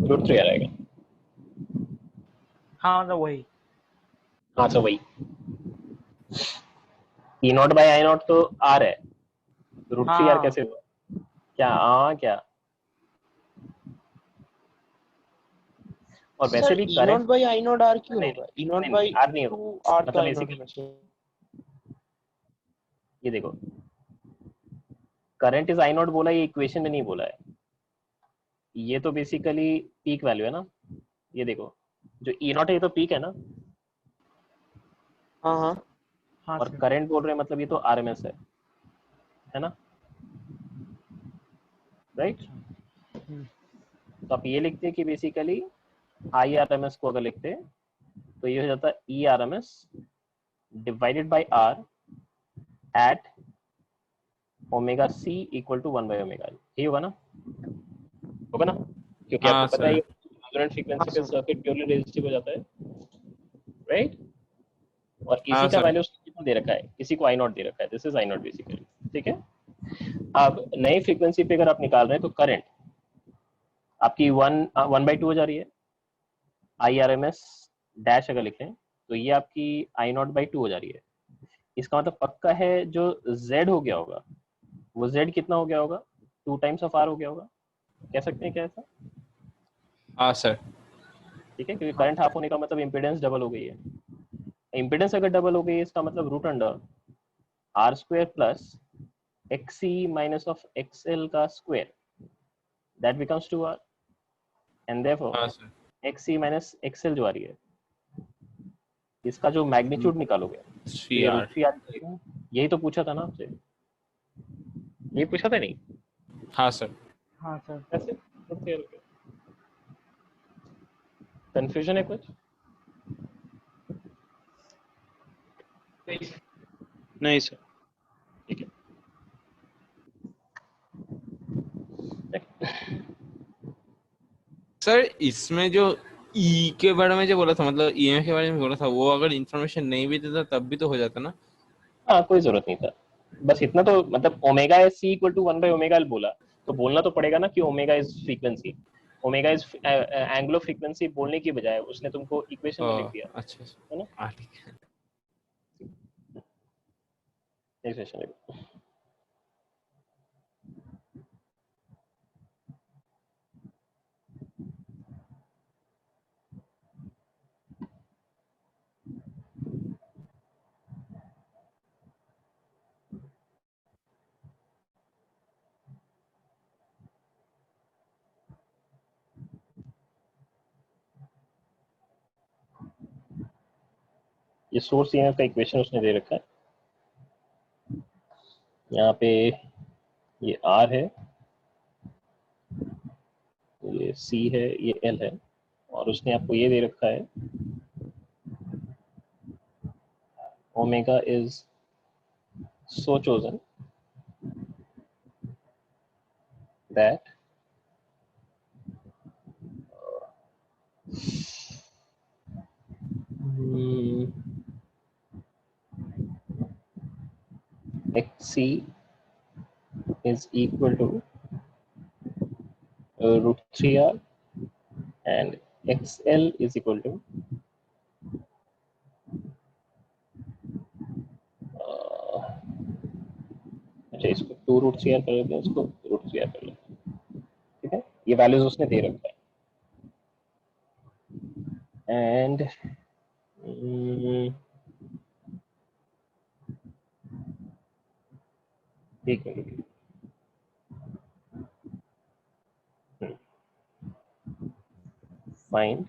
Root 3 आ रहेगा. हाँ मतलब वही. हाँ तो वही E naught by I naught तो आर है. रूट 3 आर कैसे हुआ? क्या क्या और वैसे भी E naught by I naught R क्यों होगा? E नॉट बाई आर नहीं होगा. आर मतलब बेसिकली ये देखो, करंट इज आई नॉट बोला, ये इक्वेशन में नहीं बोला है. ये तो बेसिकली पीक वैल्यू है ना. ये देखो जो ई नॉट है ये तो पीक है ना. हाँ हाँ हाँ और सर. करंट बोल रहे हैं मतलब ये तो आरएमएस है ना. राइट. तो आप ये लिखते हैं कि बेसिकली आई आरएमएस को अगर लिखते हैं तो ये हो जाता है E RMS divided by R at omega C equal to 1 by omega L. ये होगा ना. होगा ना, क्योंकि हाँ, आपको पता है सर. रेजोनेंट फ्रीक्वेंसी पे सर्किट प्योरली रेजिस्टिव हो जाता है. राइट. और इसी हाँ, का सर. वैल्यू कितना दे रखा है, किसी को आई नॉट दे रखा है. This is I not basically. ठीक है. अब नई फ्रीक्वेंसी पे अगर आप निकाल रहे हैं तो करंट आपकी 1/2 हो जा रही है. I R M S dash अगर लिखें तो ये आपकी आई नॉट बाई 2 हो जा रही है. इसका मतलब पक्का है जो z हो गया होगा वो z कितना हो गया होगा, 2 टाइम्स ऑफ r हो गया होगा. कह सकते हैं क्या ऐसा? हाँ, सर. ठीक है, क्योंकि करंट हाफ होने का मतलब इम्पीडेंस डबल हो गई है. इम्पीडेंस अगर डबल हो गई है इसका मतलब root under R square plus X C minus of X L का square that becomes 2r and therefore हाँ, sir. X C minus X L जो आ रही है इसका जो मैग्नीट्यूड निकालोगे तो ये 3R. रूट 3 आ जाएगा. यही तो पूछा था ना आपसे. ये पूछा था नहीं? हाँ, सर. हाँ सर. ऐसे कंफ्यूजन है कुछ? नहीं सर. ठीक है. सर इसमें जो ई के बारे में जो बोला था, मतलब ईएमएफ के बारे में बोला था, वो अगर इंफॉर्मेशन नहीं भी देता तब भी तो हो जाता ना. हाँ कोई जरूरत नहीं था. बस इतना तो मतलब omega is C equal to 1 by omega L बोला तो बोलना तो पड़ेगा ना कि omega is frequency. Omega is angular frequency बोलने की बजाय उसने तुमको इक्वेशन में लिख दिया अच्छा, है ना. हाँ, ठीक है. इक्वेशन लिख. ये सोर्स ईएमएफ का इक्वेशन उसने दे रखा है. यहाँ पे ये R है, ये C है, ये L है और उसने आपको ये दे रखा है omega is so chosen that XC is equal to root 3r and xl is equal to अच्छा इसको 2 रूट 3r कर लेते हैं, इसको रूट 3r कर लेते हैं, ठीक है। ये वैल्यूज उसने दे रखा है एंड ठीक है find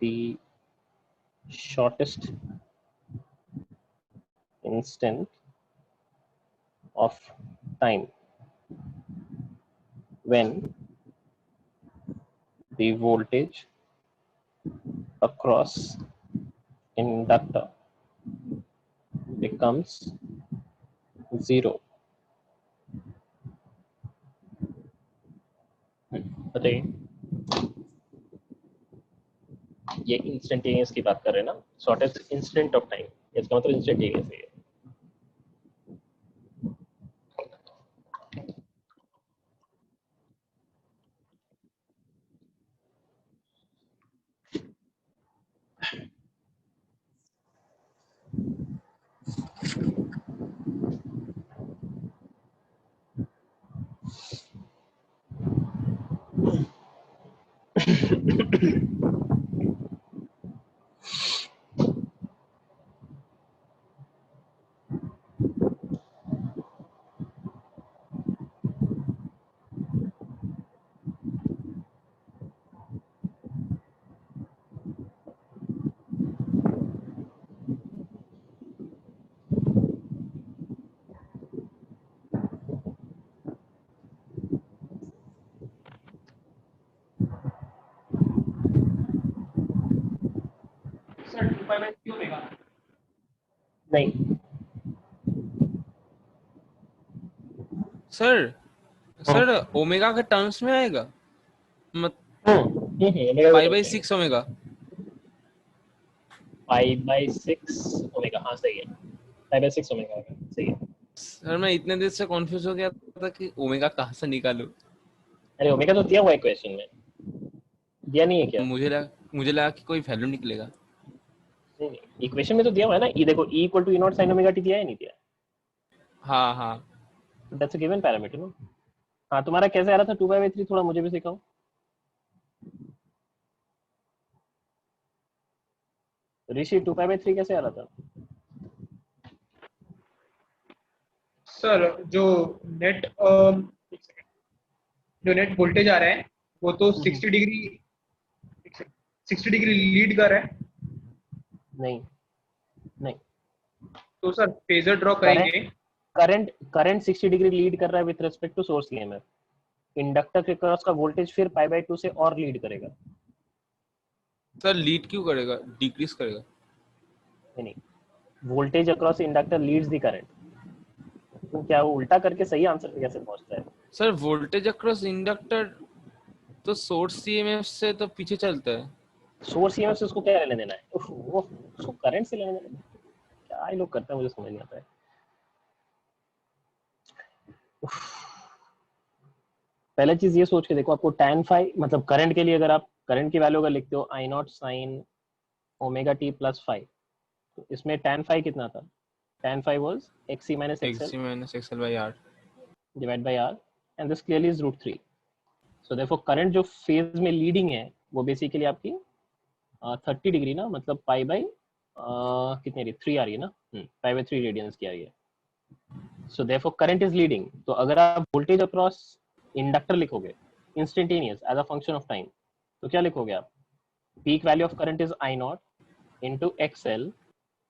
the shortest instant of time when the voltage across inductor becomes 0। बताइए, ये इंस्टेंटेनियस की बात कर रहे हैं ना, शॉर्टेस्ट इंस्टेंट ऑफ टाइम, इसका मतलब इंस्टेंटेनियस है। सर 2π/3 ओमेगा नहीं सर ओमेगा के टर्म्स में आएगा, मत pi by 6 omega. Pi by 6 omega, हाँ सही है, पाई बाई 6 ओमेगा सही है। सर मैं इतने देर से कंफ्यूज हो गया था कि ओमेगा कहाँ से निकालूं। अरे ओमेगा तो दिया हुआ है क्वेश्चन में, दिया नहीं है क्या? मुझे लगा कि कोई वैल्यू निकलेगा। नहीं, इक्वेशन में तो दिया हुआ है ना, ई देखो, E equal to E naught sine omega t दिया है नहीं दिया? हाँ दैट्स अ गिवन पैरामीटर ना। हाँ तुम्हारा कैसे आ रहा था 2/3, थोड़ा मुझे भी सिखाओ। ऋषि 2/3 कैसे आ रहा था? सर जो नेट वोल्टेज आ रहा है वो तो 60 डिग्री लीड कर रहा है, नहीं नहीं, तो सर फेजर ड्रॉ करेंगे। करंट 60 डिग्री लीड कर रहा है with respect to source EMF. Inductor के क्रॉस का वोल्टेज फिर π/2 से और लीड करेगा। सर लीड क्यों करेगा, डिक्रीज करेगा? नहीं, voltage across inductor leads the current. तुम क्या वो उल्टा करके सही आंसर पे कैसे पहुंचता है? सर वोल्टेज अक्रॉस इंडक्टर तो सोर्स ईएमएफ से तो पीछे चलता है। सोर्स ईएमएफ से उसको क्या लेने देना है? वो उसको करंट से लेने देना है। क्या ये लोग करते हैं मुझे समझ नहीं आता है। पहले चीज ये सोच के देखो, आपको tan phi मतलब करंट के लिए अगर आप करंट की वैल्यू अगर लिखते हो I not sin omega t plus phi, तो इसमें tan phi कितना था? tan phi was xc minus xc by r divided by r and this clearly is root 3. So therefore current जो फेज में लीडिंग है वो बेसिकली आपकी 30 degree ना, मतलब पाई बाई कितनी आ रही है? 3 आ रही है ना, पाई बाई 3 रेडियंस की आ रही है। So therefore current is leading. तो अगर आप वोल्टेज अक्रॉस इंडक्टर लिखोगे instantaneous as a function of time, तो क्या लिखोगे आप? Peak value of current is I naught into XL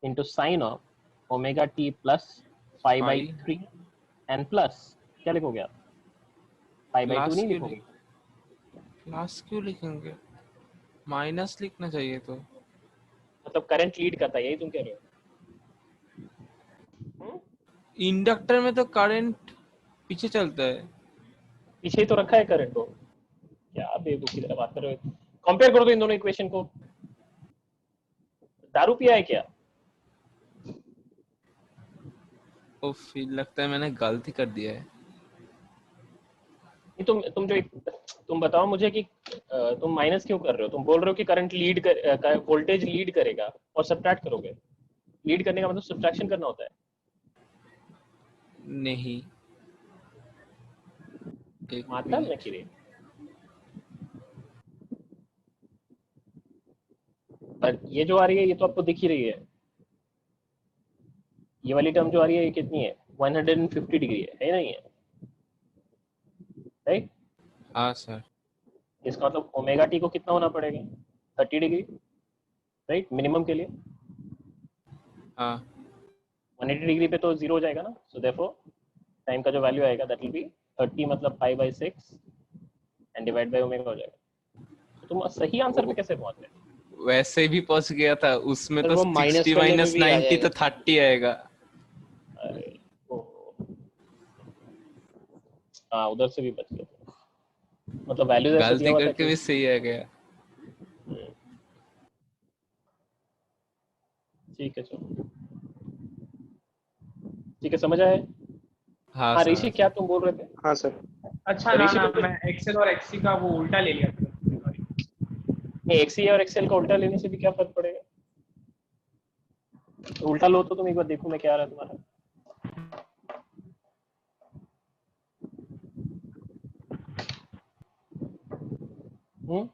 into sine of omega T plus pi by 3 and plus क्या लिखोगे आप? पाई बाई 2 नहीं लिखोगे? प्लस क्यों लिखेंगे, माइनस लिखना चाहिए। तो मतलब करंट लीड करता है, यही तुम कह रहे हो? इंडक्टर में तो करंट पीछे चलता है। पीछे ही तो रखा है करंट को। क्या बेवकूफी तरह बात कर रहे हो? कंपेयर करो तो इन दोनों इक्वेशन को। दारू पिया है क्या? फिर लगता है मैंने गलती कर दिया है। तुम जो तुम बताओ मुझे कि तुम माइनस क्यों कर रहे हो? तुम बोल रहे हो कि करंट लीड कर, वोल्टेज लीड करेगा और सब्ट्रैक्ट करोगे। लीड करने का मतलब सब्ट्रैक्शन करना होता है। नहीं, एक माता मिनट। नखीरे। पर ये जो आ रही है ये तो आपको दिख ही रही है। ये वाली टर्म जो आ रही है ये कितनी है? 150 डिग्री है नहीं है? राइट। हाँ सर। इसका मतलब ओमेगा टी को कितना होना पड़ेगा? 30 डिग्री, राइट, मिनिमम के लिए। हाँ 180 डिग्री पे तो जीरो हो जाएगा ना, सो देयरफॉर टाइम का जो वैल्यू आएगा दैट विल बी 30 मतलब pi by 6 and divide by omega हो जाएगा। तो तुम सही आंसर पे कैसे पहुंच गए? वैसे भी पहुंच गया था उसमें, सर तो वो माइनस 60 करने पे माइनस भी आ 90 तो जाएगा। 30 आएगा। अरे ओ, हाँ उधर से भी बच गए थे। मतलब वैल्यूज ऐसे दिया गलती हुआ था करके कि भी सही आ गया। ठीक है चलो, ठीक है, समझ आया। हाँ हाँ ऋषि समझ क्या तुम बोल रहे थे? हाँ सर। अच्छा ना ऋषि ना, को कुछ मैं एक्सेल और एक्सी का वो उल्टा ले लिया था। नहीं, एक्सी और एक्सेल का उल्टा लेने से भी क्या फर्क पड़ेगा? तो उल्टा लो तो तुम एक बार देखो मैं क्या आ रहा है तुम्हारा। हम्म,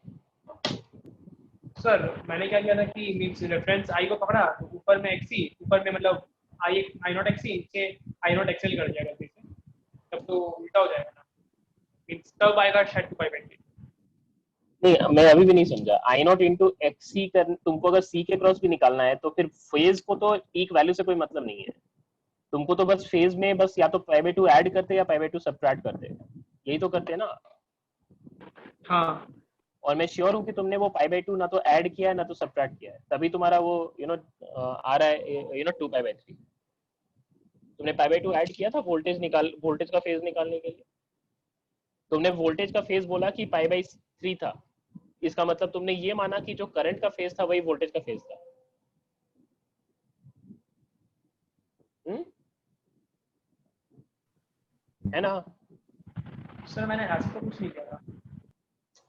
सर मैंने क्या किया था कि मीन्स रेफरेंस आई को पकड़ा, तो ऊपर में एक्सी, ऊपर में मतलब आई नॉट एक्सी, नीचे आई नॉट एक्सेल कर दिया गलती से। तब तो उल्टा हो जाएगा ना, मीन्स तब आएगा शायद 2/20। नहीं मैं अभी भी नहीं समझा। आई नॉट इंटू एक्स सी कर, तुमको अगर सी के क्रॉस भी निकालना है तो फिर फेज को तो एक वैल्यू से कोई मतलब नहीं है। तुमको तो बस फेज में बस या तो पाई बाई 2 ऐड करते या पाई बाई 2 सब्ट्रैक्ट करते, यही तो करते हैं ना। हाँ और मैं श्योर हूँ कि तुमने वो पाई बाई 2 ना तो ऐड किया है ना तो सब्ट्रैक्ट किया है, तभी तुम्हारा वो आ रहा है 2/3। तुमने पाई बाई 2 ऐड किया था वोल्टेज का फेज निकालने के लिए। तुमने वोल्टेज का फेज बोला कि पाई बाई 3 था, इसका मतलब तुमने ये माना कि जो करंट का फेज था वही वोल्टेज का फेज था। हुँ? है ना? सर मैंने ऐसा तो कुछ नहीं किया था।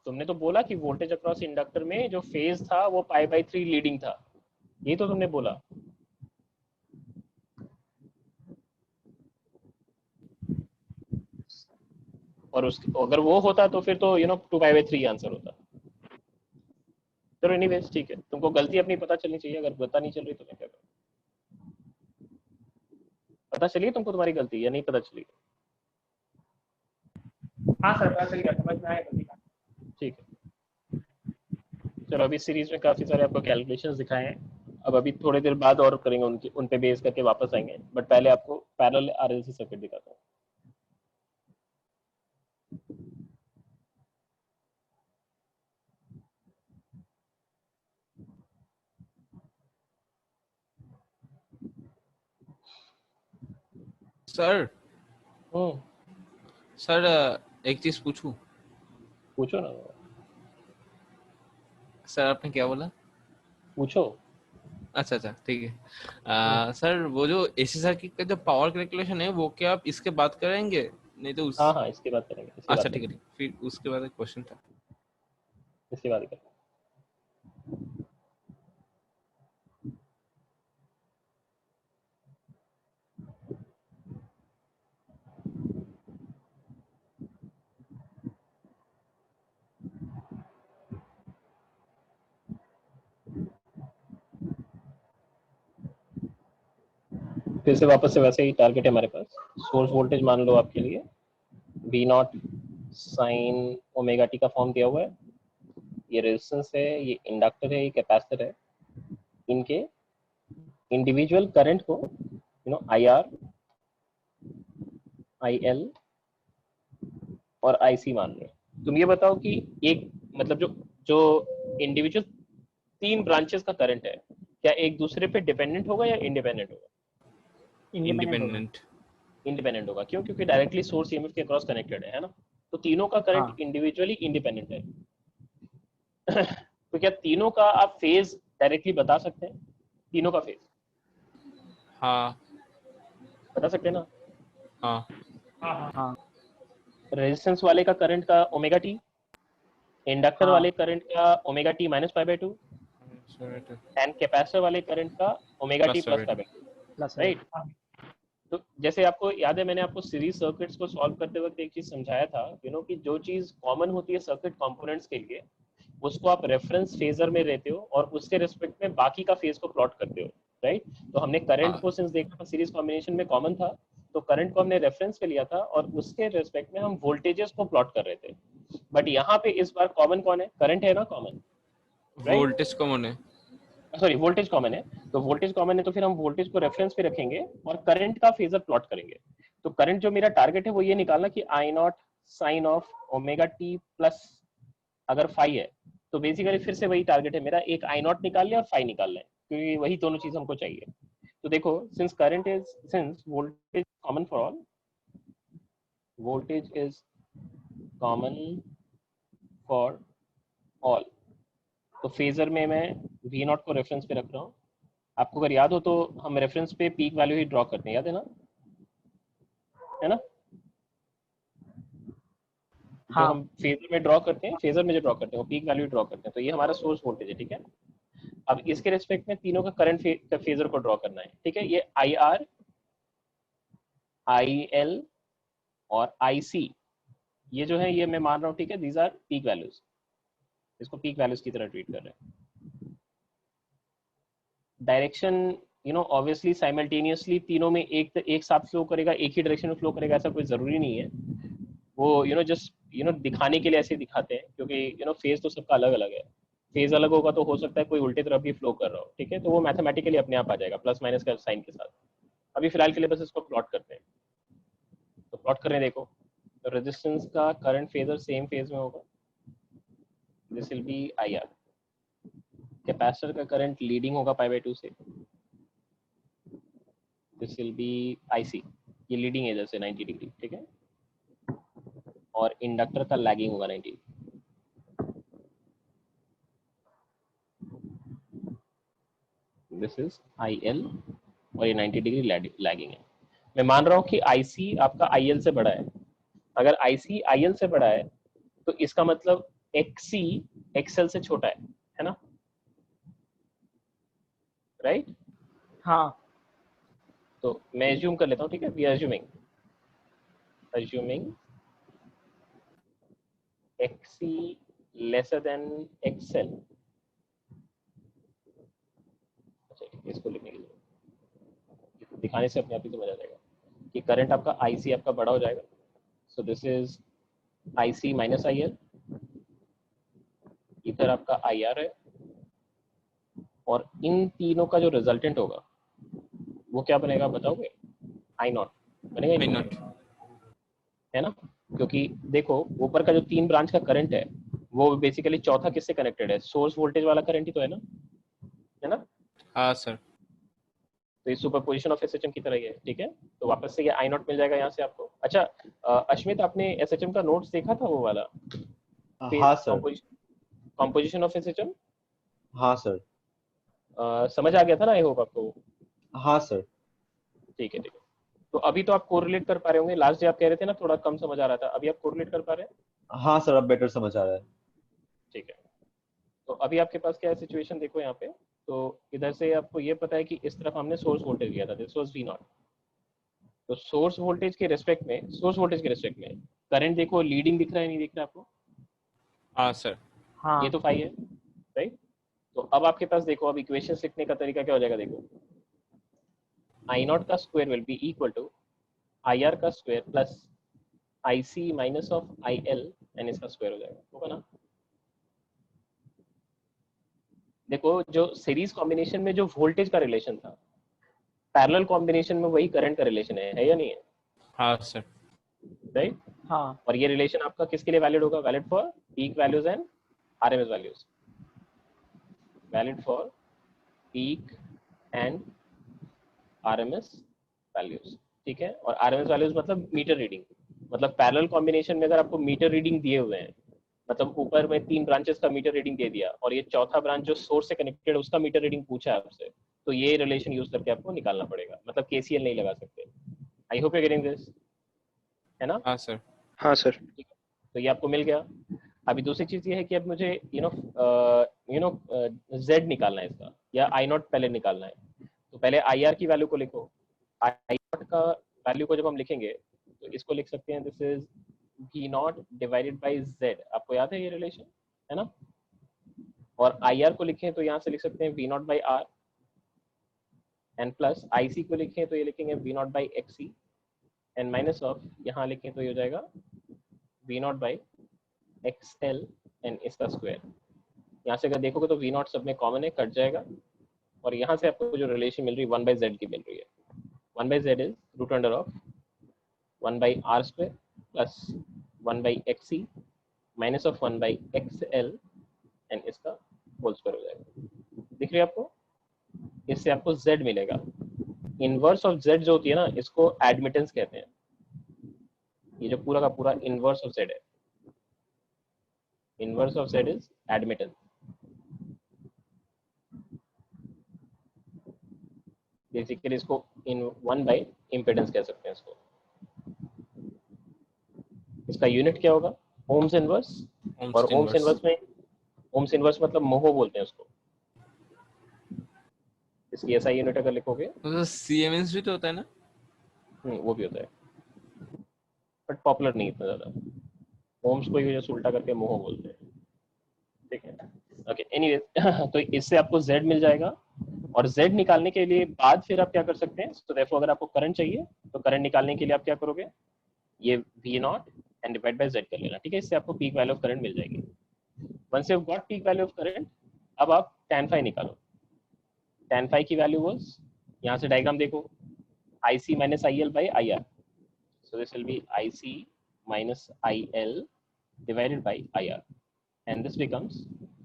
तुमने तो बोला कि वोल्टेज अक्रॉस इंडक्टर में जो फेज था वो पाई बाई 3 लीडिंग था, ये तो तुमने बोला। और उस अगर वो होता तो फिर तो 2/3 आंसर होता। चलो एनीवेज ठीक है, तुमको गलती अपनी पता चलनी चाहिए, अगर पता नहीं चल रही तो मैं क्या करूं? पता चलिए तुमको तुम्हारी गलती या नहीं पता चली? हाँ सर पता चल गया, समझ में आया गलती का। ठीक है, चलो अभी सीरीज में काफी सारे आपको कैलकुलेशंस दिखाए हैं। अब अभी थोड़ी देर बाद और करेंगे, उन पे बेस करके वापस आएंगे, बट पहले आपको पैरेलल आरएलसी सर्किट दिखाता हूँ। सर। हम्म, सर एक चीज पूछूं? पूछो ना। सर आपने क्या बोला? पूछो। अच्छा अच्छा ठीक है। हम्म, सर वो जो एसी सर्किट का जो पावर कैलकुलेशन है वो क्या आप इसके बात करेंगे? नहीं तो उस हाँ हाँ इसके बाद करेंगे, इसके बाद अच्छा ठीक है करेंगे, ठीक, फिर उसके बाद एक क्वेश्चन था। इसके बाद करेंगे। फिर से वापस से वैसे ही टारगेट है हमारे पास। सोर्स वोल्टेज मान लो आपके लिए B naught sine omega T का फॉर्म दिया हुआ है। ये रेजिस्टेंस है, ये इंडक्टर है, ये कैपेसिटर है। इनके इंडिविजुअल करंट को आई आर, आई एल और आई सी मान लो। तुम ये बताओ कि एक मतलब जो जो इंडिविजुअल 3 ब्रांचेस का करंट है, क्या एक दूसरे पे डिपेंडेंट होगा या इंडिपेंडेंट होगा? इंडिपेंडेंट होगा। इंडिपेंडेंट। इंडिपेंडेंट होगा, क्यों? क्योंकि डायरेक्टली सोर्स ईएमएफ के क्रॉस कनेक्टेड है ना। तो तीनों का करंट हाँ इंडिविजुअली इंडिपेंडेंट है। तो क्या तीनों का आप फेज डायरेक्टली बता सकते हैं? तीनों का फेज हाँ बता सकते हैं ना? हाँ हाँ हाँ हाँ रेजिस्टेंस वाले का करंट का ओमेगा टी, इंडक्टर हाँ। वाले करंट का omega T minus pi by 2 and capacitor वाले करंट का omega T plus pi by 2, plus right. तो जैसे आपको याद है मैंने आपको सीरीज सर्किट्स को सॉल्व करते वक्त एक चीज समझाया था, कि जो चीज कॉमन होती है सर्किट कंपोनेंट्स के लिए उसको आप रेफरेंस फेजर में रहते हो और उसके रिस्पेक्ट में बाकी का फेज को प्लॉट करते हो, राइट। तो हमने करंट को सिंस देखा था सीरीज कॉम्बिनेशन में कॉमन था, तो करंट को हमने रेफरेंस पे लिया था और उसके रिस्पेक्ट में हम वोल्टेजेस को प्लॉट कर रहे थे। बट यहाँ पे इस बार कॉमन कौन है? करंट है ना कॉमन, वोल्टेज कॉमन है, सॉरी वोल्टेज कॉमन है। तो वोल्टेज कॉमन है तो फिर हम वोल्टेज को रेफरेंस पे रखेंगे और करंट का फेजर प्लॉट करेंगे। तो करंट जो मेरा टारगेट है वो ये निकालना कि I naught sine of omega T plus अगर फाई है, तो बेसिकली फिर से वही टारगेट है मेरा, एक आई नॉट निकाल लिया और फाई निकाल लें, क्योंकि वही दोनों चीज हमको चाहिए। तो देखो since current is since voltage common for all, voltage is common for all, तो फेजर में मैं वी नॉट को रेफरेंस पे रख रहा हूँ। आपको अगर याद हो तो हम रेफरेंस पे पीक वैल्यू ही ड्रॉ करते हैं, याद है ना? है ना? हाँ। जो हम फेजर में ड्रॉ करते हैं, फेजर में जो ड्रॉ करते हैं वो पीक वैल्यू ड्रॉ करते हैं। तो ये हमारा सोर्स वोल्टेज है, ठीक है। अब इसके रिस्पेक्ट में तीनों का करंट फेजर को ड्रॉ करना है, ठीक है। ये आई आर, आई एल और आई सी, ये जो है ये मैं मान रहा हूँ, ठीक है, दीज आर पीक वैल्यूज, इसको पीक वैल्यूज की तरह ट्रीट कर रहे हैं। डायरेक्शन ऑब्वियसली साइमल्टेनियसली तीनों में एक साथ फ्लो करेगा, एक ही डायरेक्शन में फ्लो करेगा, ऐसा कोई जरूरी नहीं है। वो जस्ट दिखाने के लिए ऐसे दिखाते हैं, क्योंकि फेज तो सबका अलग अलग है। फेज अलग होगा तो हो सकता है कोई उल्टे तरफ भी फ्लो कर रहा हो, ठीक है। तो वो मैथमेटिकली अपने आप आ जाएगा प्लस माइनस का साइन के साथ। अभी फिलहाल के लिए बस इसको प्लॉट करते हैं। तो प्लॉट करें, देखो तो रेजिस्टेंस का करंट फेजर सेम फेज में होगा, this will be I R. Capacitor का करंट लीडिंग होगा पाई बाय 2 से, this will be I C, ये लीडिंग है जैसे 90 डिग्री, ठीक है। और इंडक्टर का लैगिंग होगा 90, दिस इज आई एल, और ये 90 डिग्री लैगिंग है। मैं मान रहा हूँ कि IC आपका IL से बड़ा है। अगर IC IL से बड़ा है तो इसका मतलब XC XL से छोटा है ना, राइट? हाँ। तो मैं एज्यूम कर लेता हूँ, ठीक है। We are assuming XC lesser than XL। अच्छा, इसको लिखने के लिए दिखाने से अपने आप ही समझ आ जाएगा कि करंट आपका IC आपका बड़ा हो जाएगा। So this is IC minus IL, इधर आपका IR है, और इन तीनों का जो रिजल्टेंट होगा वो क्या बनेगा बताओगे? आई नॉट बनेगा, आई नहीं नॉट, बनेगा? है ना, क्योंकि देखो ऊपर का जो 3 ब्रांच का करंट है वो बेसिकली चौथा किससे कनेक्टेड है? सोर्स वोल्टेज वाला करंट ही तो है ना? हाँ सर। तो ये सुपरपोजिशन ऑफ एसएचएम की तरह ही है, ठीक है। तो वापस से ये आई नॉट मिल जाएगा यहाँ से आपको। अच्छा अश्मित, आपने एसएचएम का नोट्स देखा था वो वाला? हाँ सर। कंपोजिशन ऑफ एसएचएम हाँ सर। समझ आ गया था ना, आई होप आपको? हाँ सर। ठीक है। तो अभी तो आप कोरिलेट कर पा रहे होंगे। लास्ट डे आप कह रहे थे ना थोड़ा कम समझ आ रहा था, अभी आप कोरिलेट कर पा रहे हैं? हाँ सर, अब बेटर समझ आ रहा है। ठीक है। तो अभी आपके पास क्या है सिचुएशन, देखो यहाँ पे। तो इधर से आपको ये पता है कि इस तरफ हमने सोर्स वोल्टेज लिया था, दिस वाज V0। तो सोर्स वोल्टेज के रेस्पेक्ट में करंट देखो लीडिंग दिख रहा है, नहीं दिख रहा आपको? हाँ सर। हाँ। ये तो फाई है, राइट। तो अब आपके पास देखो, अब इक्वेशन लिखने का तरीका क्या हो जाएगा, देखो आई नॉट का square will be equal to I R का square plus I C minus of I L, and इसका स्क्वायर हो जाएगा, होगा ना? देखो जो सीरीज कॉम्बिनेशन में जो वोल्टेज का रिलेशन था, पैरेलल कॉम्बिनेशन में वही करंट का रिलेशन है या नहीं है? हाँ सर। राइट। हाँ। और ये रिलेशन आपका किसके लिए वैलिड होगा? Valid for peak values and RMS values, valid for peak and RMS values, ठीक है। और आरएमएस वैल्यूज मतलब मीटर रीडिंग। मतलब पैरेलल कॉम्बिनेशन में अगर आपको मीटर रीडिंग दिए हुए हैं, मतलब ऊपर में 3 ब्रांचेस का मीटर रीडिंग दे दिया और ये चौथा ब्रांच जो सोर्स से कनेक्टेड उसका मीटर रीडिंग पूछा है आपसे, तो ये रिलेशन यूज करके आपको निकालना पड़ेगा। मतलब केसीएल नहीं लगा सकते। आई होप यू गेटिंग दिस, है ना? हाँ सर। हाँ सर। तो ये आपको मिल गया। अभी दूसरी चीज ये है कि अब मुझे z निकालना है इसका, या आई नॉट पहले निकालना है। तो पहले आई आर की वैल्यू को लिखो। आई नॉट का वैल्यू को जब हम लिखेंगे तो इसको लिख सकते हैं, this is V naught divided by Z. आपको याद है ये रिलेशन, है ना? और आई आर को लिखें तो यहाँ से लिख सकते हैं V naught by R, and plus I C को लिखें तो ये लिखेंगे V naught by X C, and minus of यहाँ लिखें तो ये हो जाएगा V naught by X L and इसका स्क्वायर। यहाँ से अगर देखोगे तो वी नॉट सब में कॉमन है, कट जाएगा, और यहाँ से आपको जो रिलेशन मिल रही है 1/z की मिल रही है। 1/z is root under of 1/r square plus 1/xc minus of 1/xl and इसका होल स्क्वायर हो जाएगा। दिख रही है आपको? इससे आपको z मिलेगा। इनवर्स ऑफ z जो होती है ना, इसको एडमिटेंस कहते हैं। ये जो पूरा का पूरा इनवर्स ऑफ z है, inverse of z is admittance. Basically इसको इन 1/इम्पिडेंस कह सकते हैं इसको। इसका यूनिट क्या होगा? Ohms inverse. और ओम्स इनवर्स में, ओम्स इनवर्स मतलब मोहो बोलते हैं उसको। इसकी एसआई यूनिट अगर लिखोगे तो सीएमएस भी तो होता है ना? वो भी होता है, बट पॉपुलर नहीं इतना ज्यादा। ओम्स को ही जैसे उल्टा करके मोहो बोलते हैं, ठीक है? ओके, एनीवेज तो इससे आपको z मिल जाएगा। और z निकालने के लिए बाद फिर आप क्या कर सकते हैं? तो देखो, अगर आपको करंट चाहिए तो करंट निकालने के लिए आप क्या करोगे? ये v naught and divide by z कर लेना, ठीक है? इससे आपको पीक वैल्यू ऑफ करंट मिल जाएगी। Once you have got peak value of current, अब आप tan phi निकालो। tan phi की वैल्यू वाज, यहाँ से डायग्राम देखो, IC minus IL by IR. So this will be IC minus IL divided by IR, and this becomes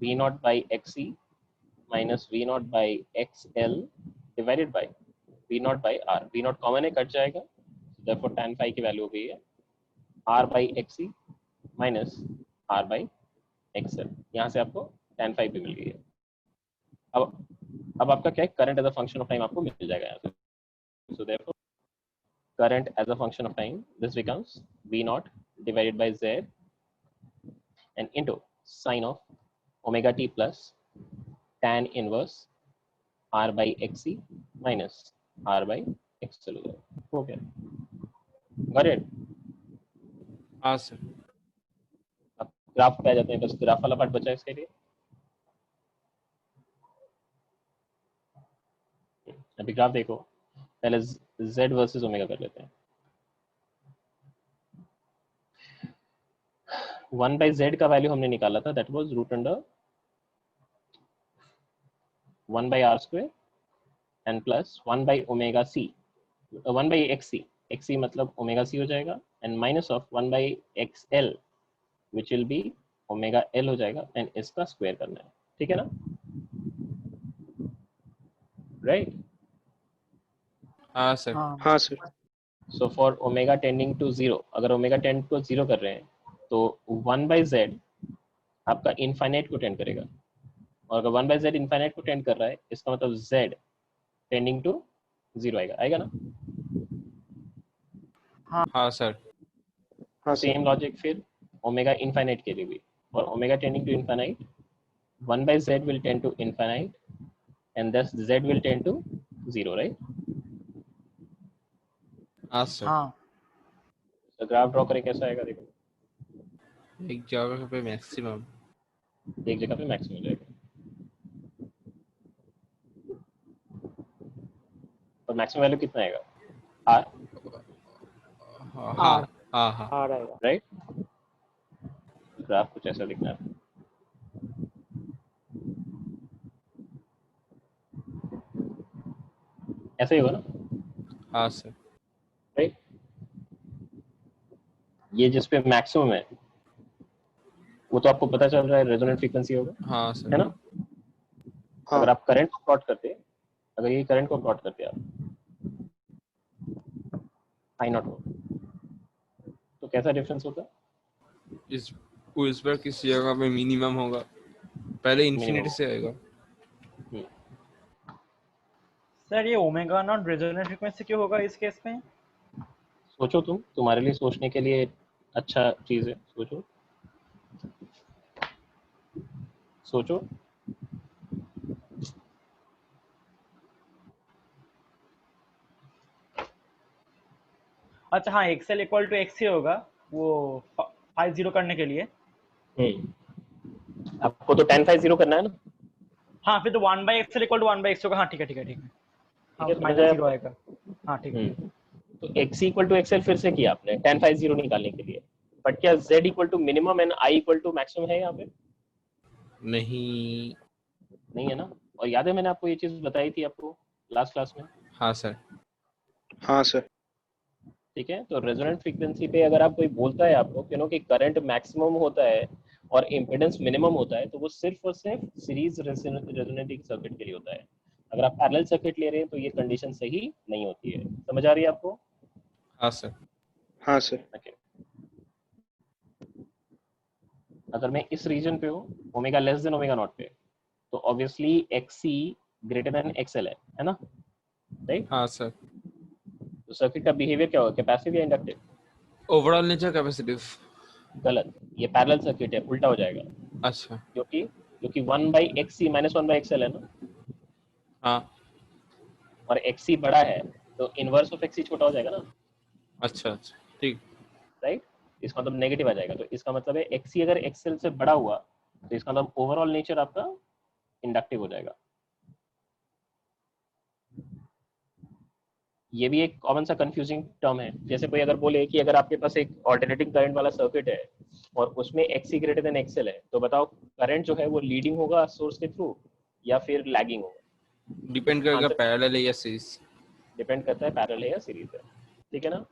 V naught by XC minus V naught by XL divided by V naught by R. V naught common है, cut जाएगा, therefore tan phi की value हो गई है R by XC minus R by XL। यहाँ से आपको tan phi भी मिल गई है। अब आपका क्या है? Current as a function of time आपको मिल जाएगा यहाँ से। So therefore current as a function of time, this becomes V naught divided by Z and into sine of omega t plus tan inverse R by XC minus R by XL हो गया। Got it? हाँ sir. अब graph पे आ जाते हैं, बस graph वाला part बचा है इसके लिए। अभी ग्राफ देखो, पहले Z वर्सेस ओमेगा कर लेते हैं। 1/z का वैल्यू हमने निकाला था, that was root under 1/r square and plus 1/ओमेगा c, 1/xc, xc मतलब ओमेगा c हो जाएगा, and minus of 1/xl which will be omega l हो जाएगा, एंड इसका स्क्वायर करना है, ठीक है ना? राइट? हाँ सर। हाँ हाँ sir. So for omega tending to 0, अगर ओमेगा टेंड टू 0 कर रहे हैं तो 1/z आपका इनफाइनाइट को टेंड करेगा, और अगर 1/z इनफाइनाइट को टेंड कर रहा है, इसका मतलब z टेंडिंग टू 0 आएगा ना? हाँ सर। हाँ सेम लॉजिक फिर ओमेगा इनफाइनाइट के लिए भी, और omega tending to infinite 1/z will tend to infinite and thus z will tend to 0, right? हाँ सर। हाँ तो ग्राफ ड्रॉ करें, कैसा आएगा देखो। एक जगह पे मैक्सिमम, एक जगह पे मैक्सिमम जाएगा, और मैक्सिमम वैल्यू कितना आएगा? r, हाँ हाँ हाँ हाँ आ रहा है। राइट? ग्राफ कुछ ऐसा दिखना है। ऐसा ही होगा ना? हाँ सर। राइट? ये जिस पे मैक्सिमम है वो तो आपको पता चल रहा है रेजोनेंट फ्रीक्वेंसी होगा, हाँ सर। है ना? हाँ। अगर आप करंट को प्लॉट करते, अगर ये करंट को प्लॉट करते आप आई नॉट हो, तो कैसा डिफरेंस होता? इस बार किसी जगह पे मिनिमम होगा, पहले इन्फिनिटी से आएगा। सर, ये ओमेगा नॉट रेजोनेंट फ्रीक्वेंसी क्यों होगा इस केस में? सोचो तुम, तुम्हारे लिए सोचने के लिए अच्छा चीज है, सोचो सोचो। अच्छा हाँ, एक्सेल इक्वल टू एक्स ही होगा वो 5 0 करने के लिए। आपको तो 10 5 0 करना है ना। हाँ फिर तो 1/xl इक्वल टू 1/x होगा। हाँ ठीक है ठीक है ठीक है। हाँ ठीक है, उस समझ आया -0 आपको। आएगा। हाँ ठीक है। तो x इक्वल टू एक्सएल फिर से किया आपने 10 5 0 निकालने के लिए, बट क्या z equal to minimum and i equal to maximum है यहाँ पे? नहीं। नहीं है ना। और याद है मैंने आपको ये चीज बताई थी आपको लास्ट क्लास में। हाँ सर। हाँ सर। ठीक है, तो रेजोनेंट फ्रीक्वेंसी पे अगर आप कोई बोलता है आपको कि करंट मैक्सिमम होता है और इम्पीडेंस मिनिमम होता है, तो वो सिर्फ और सिर्फ सीरीज रेजोनेटिंग सर्किट के लिए होता है। अगर आप पैरेलल सर्किट ले रहे हैं तो ये कंडीशन सही नहीं होती है। समझ आ रही है आपको? हाँ सर। हाँ सर। ओके। अगर मैं इस रीजन पे हूँ omega less than omega naught पे, तो obviously XC greater than XL है ना, राइट? हाँ सर। तो सर्किट का बिहेवियर क्या होगा, कैपेसिटिव या इंडक्टिव? Overall nature capacitive. गलत, ये पैरेलल सर्किट है, उल्टा हो जाएगा। अच्छा। क्योंकि क्योंकि 1/xc माइनस 1/xl है ना, हाँ। और xc बड़ा है तो इनवर्स ऑफ xc छोटा हो जाएगा ना, अच्छा अच्छा ठीक। राइट? इसका मतलब नेगेटिव आ जाएगा, तो इसका मतलब है xc अगर xl से बड़ा हुआ तो इसका मतलब ओवरऑल नेचर आपका इंडक्टिव हो जाएगा। ये भी एक कॉमन सा कंफ्यूजिंग टर्म है। जैसे कोई अगर बोले कि अगर आपके पास एक ऑल्टरनेटिंग करंट वाला सर्किट है और उसमें xc ग्रेटर देन xl है, तो बताओ करंट जो है वो लीडिंग होगा सोर्स के थ्रू या फिर लैगिंग होगा? डिपेंड करेगा आंसर पैरेलल है या सीरीज। डिपेंड करता है पैरेलल है या सीरीज है। ठीक है ना?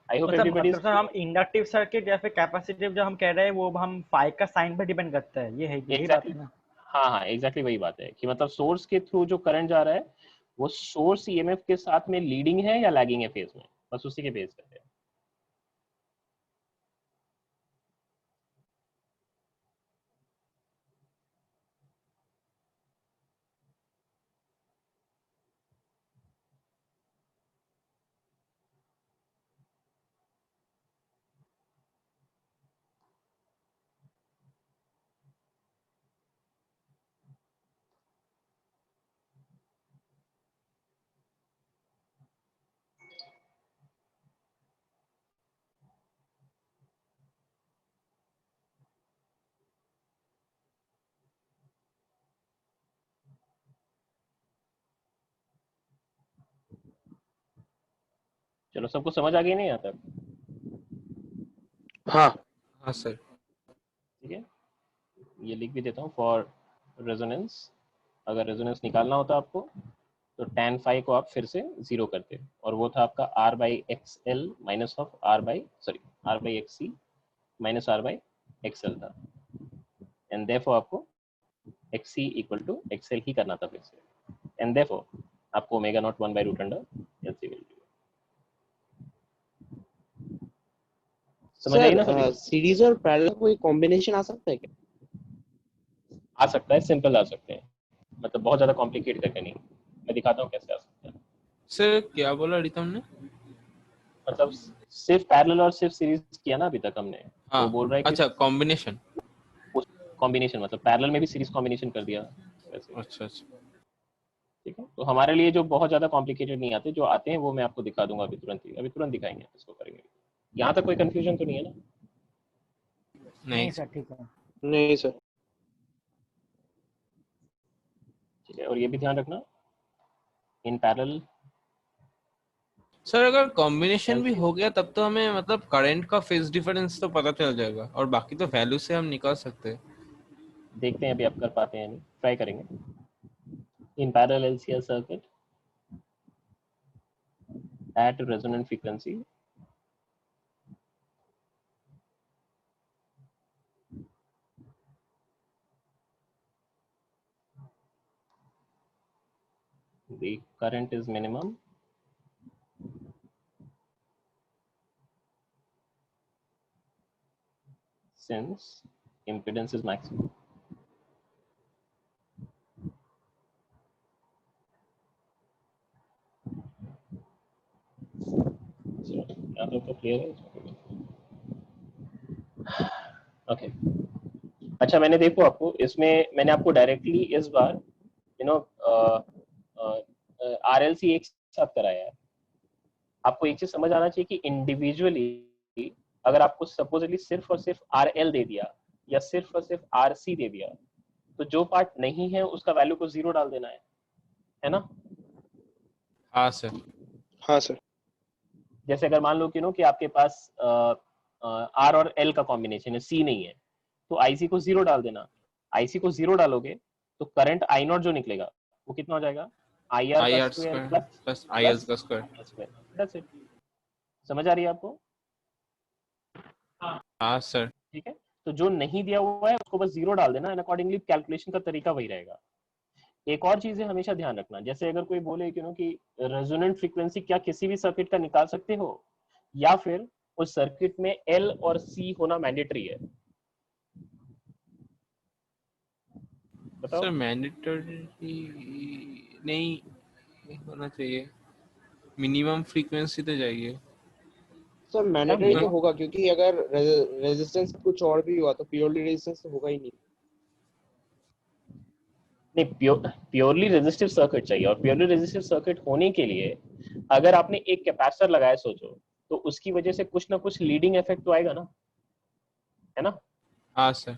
आई होप मतलब एवरीबॉडी मतलब सर हम इंडक्टिव सर्किट या फिर कैपेसिटिव जो हम कह रहे हैं वो हम फाई का साइन पे डिपेंड करता है, ये है यही बात एग्जैक्टली। है ना। हाँ हाँ, एग्जैक्टली वही बात है कि मतलब सोर्स के थ्रू जो करंट जा रहा है वो सोर्स ईएमएफ के साथ में लीडिंग है या लैगिंग है फेज में, बस उसी के बेस करते हैं। चलो, सबको समझ आ गई नहीं यहाँ तक? हाँ। हाँ सर। ठीक है, ये लिख भी देता हूँ फॉर रेजोनेंस। अगर रेजोनेंस निकालना होता आपको तो tan फाई को आप फिर से जीरो करते, और वो था आपका r by X L minus of r by X C minus r by X L था, एंड देयरफॉर आपको X C equal to X L ही करना था फिर से, एंड देयरफॉर आपको omega naught 1 by root under L C मिल गई। समझ आई ना सभी सर को? सीरीज और पैरेलल कोई कॉम्बिनेशन आ सकता है क्या? आ सकता है, सिंपल आ सकते हैं, मतलब बहुत ज्यादा कॉम्प्लिकेट करके नहीं। मैं दिखाता हूँ कैसे आ सकता है। सर क्या बोला रितम ने? मतलब सिर्फ पैरेलल और सिर्फ सीरीज किया ना अभी तक हमने, तो हाँ। वो बोल रहा है कि अच्छा कॉम्बिनेशन। कॉम्बिनेशन मतलब पैरेलल में भी सीरीज कॉम्बिनेशन कर दिया वैसे। अच्छा अच्छा। ठीक है, तो हमारे लिए जो बहुत ज्यादा कॉम्प्लिकेटेड नहीं आते, जो आते हैं वो मैं आपको दिखा दूंगा अभी तुरंत ही, अभी तुरंत दिखाएंगे, इसको करेंगे। यहाँ तक कोई कंफ्यूजन तो नहीं है ना? नहीं नहीं सर ठीक है। नहीं सर। ठीक है, और ये भी ध्यान रखना इन पैरेलल सर अगर कॉम्बिनेशन भी LC हो गया तब तो हमें मतलब करंट का फेज डिफरेंस तो पता चल जाएगा और बाकी तो वैल्यू से हम निकाल सकते हैं। देखते हैं अभी आप कर पाते हैं नहीं, ट्राई करेंगे। In parallel LCR circuit at resonant frequency, the current is minimum since impedance is maximum. So, यहाँ तक तो क्लियर है? ओके अच्छा, मैंने देखो आपको इसमें मैंने आपको डायरेक्टली इस बार यू नो आरएलसी एक साथ कराया है। आपको एक चीज समझ आना चाहिए कि इंडिविजुअली अगर आपको सपोजली सिर्फ और सिर्फ आरएल दे दिया या सिर्फ और सिर्फ आरसी दे दिया, तो जो पार्ट नहीं है उसका वैल्यू को 0 डाल देना है ना? हाँ सर। हाँ सर। जैसे अगर मान लो कि आपके पास आर और एल का कॉम्बिनेशन है, सी नहीं है, तो आईसी को 0 डाल देना। आईसी को 0 डालोगे तो करंट आई नॉट जो निकलेगा वो कितना हो जाएगा? आई आर का स्क्वायर प्लस आई एल का स्क्वायर। That's it. समझ आ रही है आपको? हाँ सर। ठीक है, तो जो नहीं दिया हुआ है उसको बस 0 डाल देना एंड अकॉर्डिंगली कैलकुलेशन का तरीका वही रहेगा। एक और चीज है हमेशा ध्यान रखना, जैसे अगर कोई बोले कि रेजोनेंट फ्रीक्वेंसी क्या किसी भी सर्किट का निकाल सकते हो या फिर उस सर्किट में एल और सी होना मैंडेटरी है? बताओ। सर मैंडेटरी नहीं होना चाहिए, मिनिमम फ्रीक्वेंसी तो चाहिए। सर मैंडेटरी तो होगा, क्योंकि अगर रेजिस्टेंस कुछ और भी हुआ तो प्योरली रेजिस्टेंस तो होगा ही नहीं। नहीं, प्योरली रेजिस्टिव सर्किट चाहिए, और प्योरली रेजिस्टिव सर्किट होने के लिए अगर आपने एक कैपेसिटर लगाया सोचो, तो उसकी वजह से कुछ ना कुछ लीडिंग इफेक्ट तो आएगा ना, है ना? हाँ सर।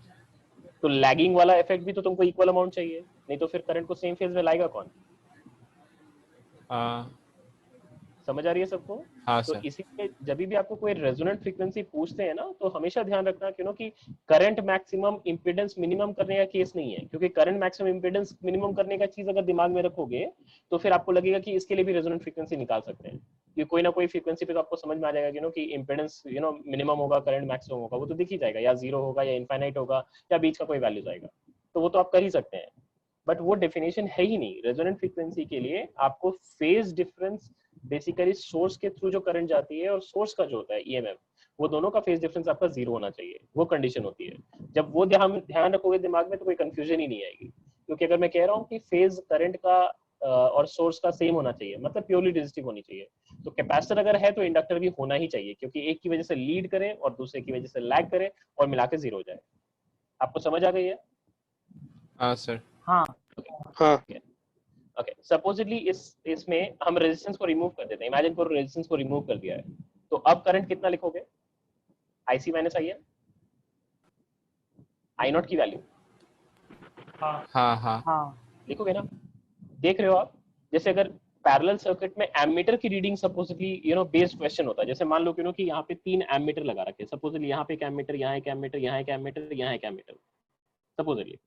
तो लैगिंग वाला इफेक्ट भी तो तुमको इक्वल अमाउंट चाहिए, नहीं तो फिर करंट को सेम फेज में लाएगा कौन? हाँ समझ आ रही है सबको? हाँ तो सर। इसीलिए जब भी आपको कोई रेजोनेंट फ्रीक्वेंसी पूछते हैं ना, तो हमेशा ध्यान रखना कि करंट मैक्सिमम इंपीडेंस मिनिमम करने का केस नहीं है, क्योंकि करंट मैक्सिमम इंपीडेंस मिनिमम करने का चीज अगर दिमाग में रखोगे तो फिर आपको लगेगा कि इसके लिए भी रेजोनेंट फ्रीक्वेंसी निकाल सकते हैं, कि कोई ना कोई फ्रीक्वेंसी पे तो आपको समझ में आ जाएगा कि इंपीडेंस मिनिमम होगा, करंट मैक्सिमम होगा, वो तो दिख ही जाएगा, या 0 होगा या इनफाइनाइट होगा या बीच का कोई वैल्यू आएगा, तो वो तो आप कर ही सकते हैं। बट वो डेफिनेशन है ही नहीं। रेजोनेंट फ्रीक्वेंसी के लिए आपको फेज डिफरेंस, बेसिकली सोर्स के थ्रू जो करंट जाती है और सोर्स का जो होता है ईएमएफ, वो दोनों का फेज डिफरेंस आपका 0 होना चाहिए, वो कंडीशन होती है। जब वो ध्यान रखोगे दिमाग में तो कोई कंफ्यूजन ही नहीं आएगी, क्योंकि अगर मैं कह रहा हूँ कि फेज करंट का और सोर्स का सेम होना चाहिए, मतलब प्योरली रेजिस्टिव होनी चाहिए, तो कैपेसिटर अगर है तो इंडक्टर भी होना ही चाहिए, क्योंकि एक की वजह से लीड करे और दूसरे की वजह से लैग करे और मिला के 0 हो जाए। आपको समझ आ गई है? हाँ सर। हाँ हाँ। ओके, सपोजिटली इसमें हम रेजिस्टेंस को रिमूव कर देते हैं। इमेजिन करो रेजिस्टेंस को रिमूव कर दिया है, तो अब करंट कितना लिखोगे? आईसी माइनस आई है, आई नॉट की वैल्यू हाँ हाँ हाँ हाँ लिखोगे ना? देख रहे हो आप? जैसे अगर पैरेलल सर्किट में एमीटर की रीडिंग सपोजिटली बेस्ड क्वेश्चन होता है, जैसे मान लो कि यहाँ पे 3 एमीटर लगा रखे हैं, सपोजिटली यहाँ पे एक एमीटर, यहाँ एक एमीटर, यहाँ एक एमीटर, यहाँ एक एमीटर, सपोजिटली।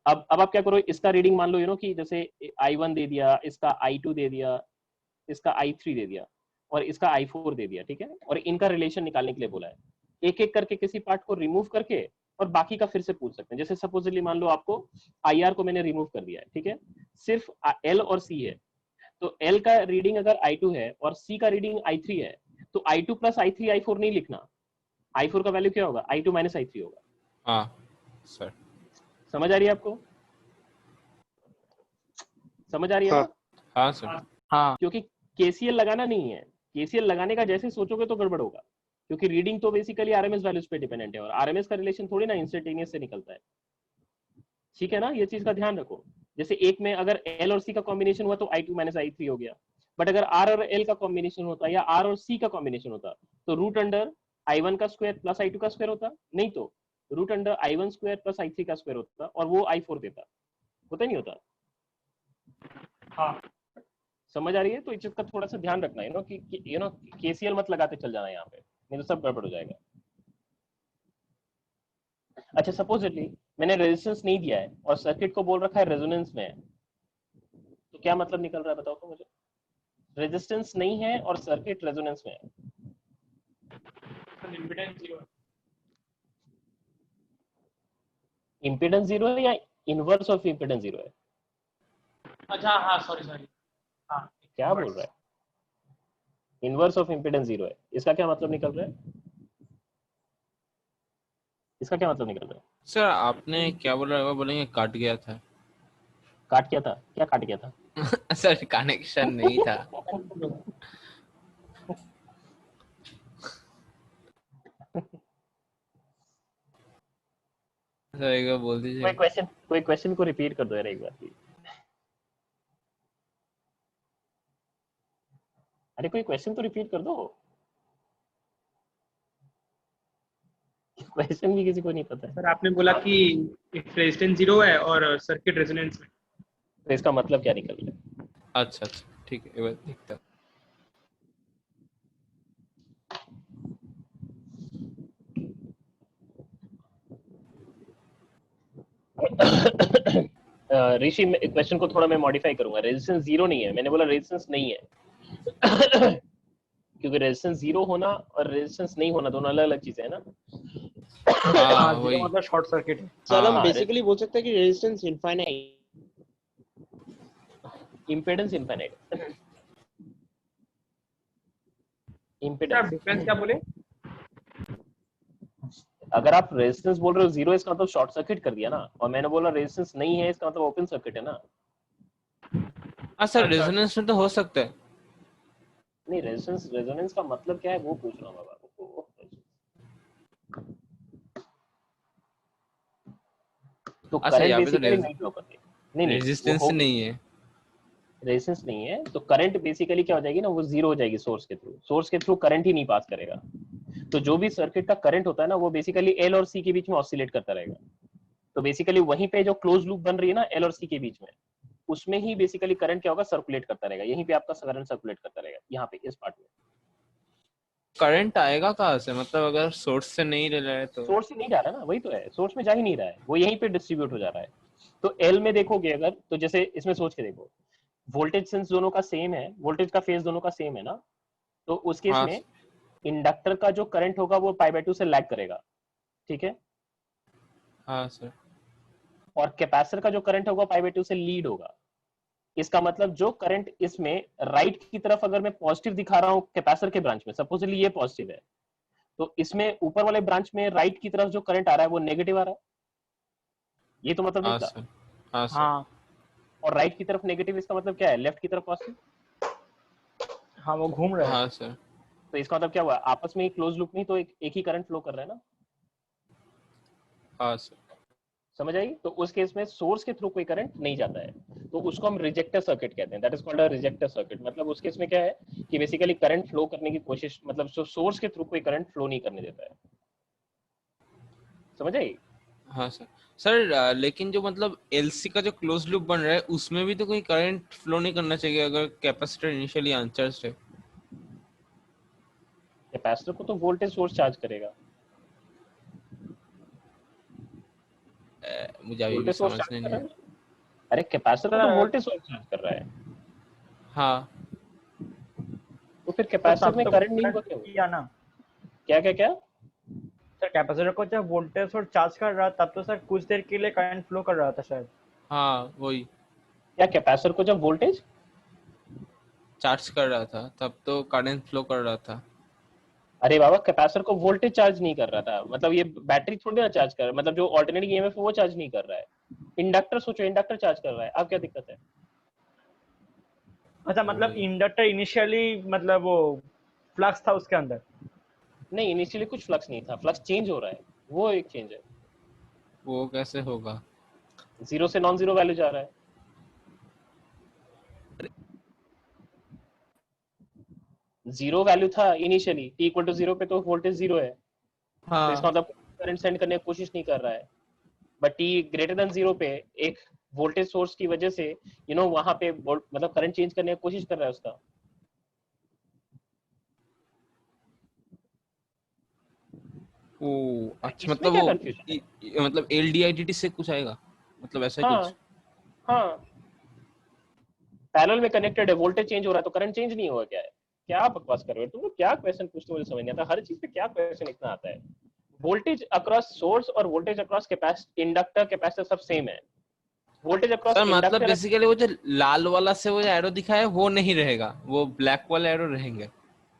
अब आप क्या करो, इसका रीडिंग मान लो कि जैसे I1 दे दिया, इसका I2 दे दिया, इसका I3 दे दिया और इसका I4 दे दिया, ठीक है? और इनका रिलेशन निकालने के लिए बोला है। एक एक करके किसी पार्ट को रिमूव करके और बाकी का फिर से पूछ सकते हैं। जैसे सपोजिटली मान लो आपको IR को मैंने रिमूव कर दिया है, ठीक है? सिर्फ L और C है, तो L का रीडिंग अगर I2 है और C का रीडिंग I3 है, तो I2 प्लस I3 I4 नहीं लिखना, I4 का वैल्यू क्या होगा? I2 माइनस I3 होगा। हाँ सर। समझ आ रही है आपको? समझ आ रही है हाँ। ना? हाँ सर। हाँ क्योंकि केसीएल लगाना नहीं है, केसीएल लगाने का जैसे सोचोगे तो गड़बड़ होगा, क्योंकि रीडिंग तो बेसिकली आरएमएस वैल्यूज पे डिपेंडेंट है और आरएमएस का रिलेशन थोड़ी ना इंस्टेंटेनियस से निकलता है, ठीक है ना? ये चीज का ध्यान रखो। जैसे एक में अगर एल और सी का कॉम्बिनेशन हुआ तो I2 माइनस I3 हो गया, बट अगर आर और एल का कॉम्बिनेशन होता या आर और सी का कॉम्बिनेशन होता तो रूट अंडर I1 का स्क्वायर प्लस I2 का स्क्वायर होता, नहीं तो root under I1 square plus I3 का स्क्वायर होता और वो I4 देता, होता नहीं होता? हाँ समझ आ रही है? तो इस चीज का थोड़ा सा ध्यान रखना है कि केसीएल मत लगाते चल जाना यहाँ पे, नहीं तो सब गड़बड़ हो जाएगा। अच्छा, सपोजिटली मैंने रेजिस्टेंस नहीं दिया है और सर्किट को बोल रखा है रेजोनेंस में है, तो क्या मतलब निकल रहा है बताओ तो मुझे? रेजिस्टेंस नहीं है और सर्किट रेजोनेंस में है, इम्पीडेंस 0 है। इंपीडेंस 0 है या इनवर्स ऑफ इंपीडेंस 0 है? अच्छा हाँ सॉरी हाँ क्या बोल रहा है? इनवर्स ऑफ इंपीडेंस 0 है, इसका क्या मतलब निकल रहा है? इसका क्या मतलब निकल रहा है? सर आपने क्या बोला, वो बोलेंगे काट गया था। काट क्या था? क्या काट गया था? सर कनेक्शन नहीं था। सर एक बार बोल दीजिए। कोई क्वेश्चन को रिपीट कर दो यार एक बार। अरे कोई क्वेश्चन तो रिपीट कर दो। क्वेश्चन भी किसी को नहीं पता है। सर आपने बोला कि रेजिस्टेंस 0 है और सर्किट रेजोनेंस में, तो इसका मतलब क्या निकल रहा है? अच्छा ठीक है, एक बार देखता हूँ। ऋषि क्वेश्चन को थोड़ा मैं मॉडिफाई करूंगा। रेजिस्टेंस 0 नहीं है, मैंने बोला रेजिस्टेंस नहीं है। क्योंकि रेजिस्टेंस 0 होना और रेजिस्टेंस नहीं होना दोनों अलग अलग चीजें हैं ना। हाँ हाँ वही। जीरो मतलब शॉर्ट सर्किट है। सर हम हाँ बेसिकली बोल सकते हैं कि resistance infinite, impedance infinite. Sir आप इम्पीडेंस डिफरेंस क्या बोले? अगर आप रेजिस्टेंस बोल रहे हो 0 इसका मतलब शॉर्ट सर्किट कर दिया ना, और मैंने बोला रेजिस्टेंस नहीं है इसका मतलब ओपन सर्किट है ना। हाँ सर, अच्छा, रेजोनेंस में तो हो सकता है। नहीं रेजोनेंस का मतलब क्या है वो पूछ रहा हूँ मैं बाबू को। तो अच्छा करंट यहाँ पे तो बेसिकली नहीं फ्लो करती। नहीं वो रेजिस्टेंस हो नहीं है। रेजिस्टेंस नहीं है तो करंट बेसिकली क्या हो जाएगी ना, वो जीरो हो जाएगी सोर्स के थ्रू करंट ही नहीं पास करेगा। तो जो भी सर्किट का करंट होता है ना वो बेसिकली एल और सी के बीच में ऑसिलेट करता रहेगा। तो बेसिकली वहीं पे जो क्लोज लूप बन रही है ना एल और सी के बीच में, उसमें ही बेसिकली करंट क्या होगा, सर्कुलेट करता रहेगा। यहीं पे आपका करंट सर्कुलेट करता रहेगा, यहाँ पे इस पार्ट में। करंट आएगा कहाँ से, मतलब अगर सोर्स से नहीं ले रहा है तो? सोर्स से नहीं जा रहा ना, वही तो है, सोर्स में जा ही नहीं रहा है, वो यहीं पे डिस्ट्रीब्यूट हो जा रहा है। तो एल में देखोगे अगर, तो जैसे इसमें सोच के देखो, वोल्टेज सेंस दोनों का सेम है, वोल्टेज का फेज दोनों का सेम है ना, तो उस केस हाँ में इंडक्टर का जो करंट होगा वो π/2 से लैग करेगा, ठीक है। हाँ सर। और कैपेसिटर का जो करंट होगा π/2 से लीड होगा। इसका मतलब जो करंट इसमें राइट की तरफ अगर मैं पॉजिटिव दिखा रहा हूं कैपेसिटर के ब्रांच में, सपोजली ये पॉजिटिव है, तो इसमें ऊपर वाले ब्रांच में राइट की तरफ जो करंट आ रहा है वो नेगेटिव आ रहा है। ये तो मतलब हाँ निकला। सर। हाँ सर। हाँ और राइट की तरफ नेगेटिव, इसका मतलब क्या है, लेफ्ट की तरफ पॉजिटिव। हाँ वो घूम रहा है। हाँ सर। तो इसका मतलब क्या हुआ, आपस में ही क्लोज लूप में ही तो एक ही करंट फ्लो कर रहा है ना। हाँ सर। समझ आई? तो उस केस में सोर्स के थ्रू कोई करंट नहीं जाता है, तो उसको हम रिजेक्टर सर्किट कहते हैं। That is called a ejector circuit. मतलब उस केस में क्या है कि बेसिकली करंट फ्लो करने की कोशिश, मतलब जो सोर्स के थ्रू कोई करंट फ्लो नहीं करने देता है। समझ आई? हाँ सर। सर लेकिन जो मतलब एलसी का जो क्लोज लूप बन रहा है उसमें भी तो कोई करंट फ्लो नहीं करना चाहिए अगर कैपेसिटर इनिशियली अनचार्ज्ड है। कैपेसिटर को तो वोल्टेज सोर्स चार्ज करेगा। मुझे अभी भी वोल्टेज सोर्स चार्ज समझने कर नहीं रहा है। है। अरे कैपेसिटर को तो सर वोल्टेज सोर्स चार्ज कर रहा है, हाँ तो फिर तो कैपेसिटर तब में तो करंट नहीं होगा करंट क्यों? किया ना क्या क्या क्या? सर, कैपेसिटर को जब वोल्टेज और चार्ज कर रहा तब तो सर कुछ देर के लिए करंट फ्लो कर रहा था शायद। हाँ वही, क्या कैपेसिटर को जब वोल्टेज, चार्ज कर रहा था तब तो करंट फ्लो कर रहा था। अरे बाबा कैपेसिटर को वोल्टेज चार्ज नहीं कर रहा था, मतलब ये बैटरी थोड़ी ना चार्ज कर रहा है, मतलब जो ऑल्टरनेटिंग ईएमएफ है वो चार्ज नहीं कर रहा है। इंडक्टर सोचो, इंडक्टर चार्ज कर रहा है, अब क्या दिक्कत है? अच्छा मतलब वही। इंडक्टर इनिशियली मतलब वो फ्लक्स था उसके अंदर। नहीं इनिशियली कुछ फ्लक्स नहीं था, फ्लक्स चेंज हो रहा है, वो एक चेंज है। वो कैसे होगा? जीरो से नॉन जीरो वैल्यू जा रहा है। जीरो वैल्यू था initially, T equal to zero पे तो वोल्टेज जीरो है, तो इसका हाँ मतलब करंट सेंड करने की कोशिश नहीं कर रहा है। But T greater than zero पे एक वोल्टेज सोर्स की वजह से वहां पे मतलब करंट चेंज करने की कोशिश कर रहा है उसका। ओ अच्छा, इसमें मतलब क्या वो कंफ्यूजन है? मतलब एलडीआईडीटी से कुछ आएगा, मतलब ऐसा ही हाँ कुछ। हाँ, पैरेलल में कनेक्टेड है, वोल्टेज चेंज हो रहा है तो करंट चेंज नहीं होगा, क्या है? क्या बकवास कर रहे हो तुम लोग, क्या क्वेश्चन पूछते हो मुझे समझ नहीं आता, हर चीज पे क्या क्वेश्चन इतना आता है। वोल्टेज अक्रॉस सोर्स और voltage across capacitor, inductor capacitor सब सेम है। वोल्टेज अक्रॉस सर मतलब इंडक्टर, बेसिकली वो जो लाल वाला से वो एरो दिखा है वो नहीं रहेगा, वो ब्लैक वाला एरो रहेंगे।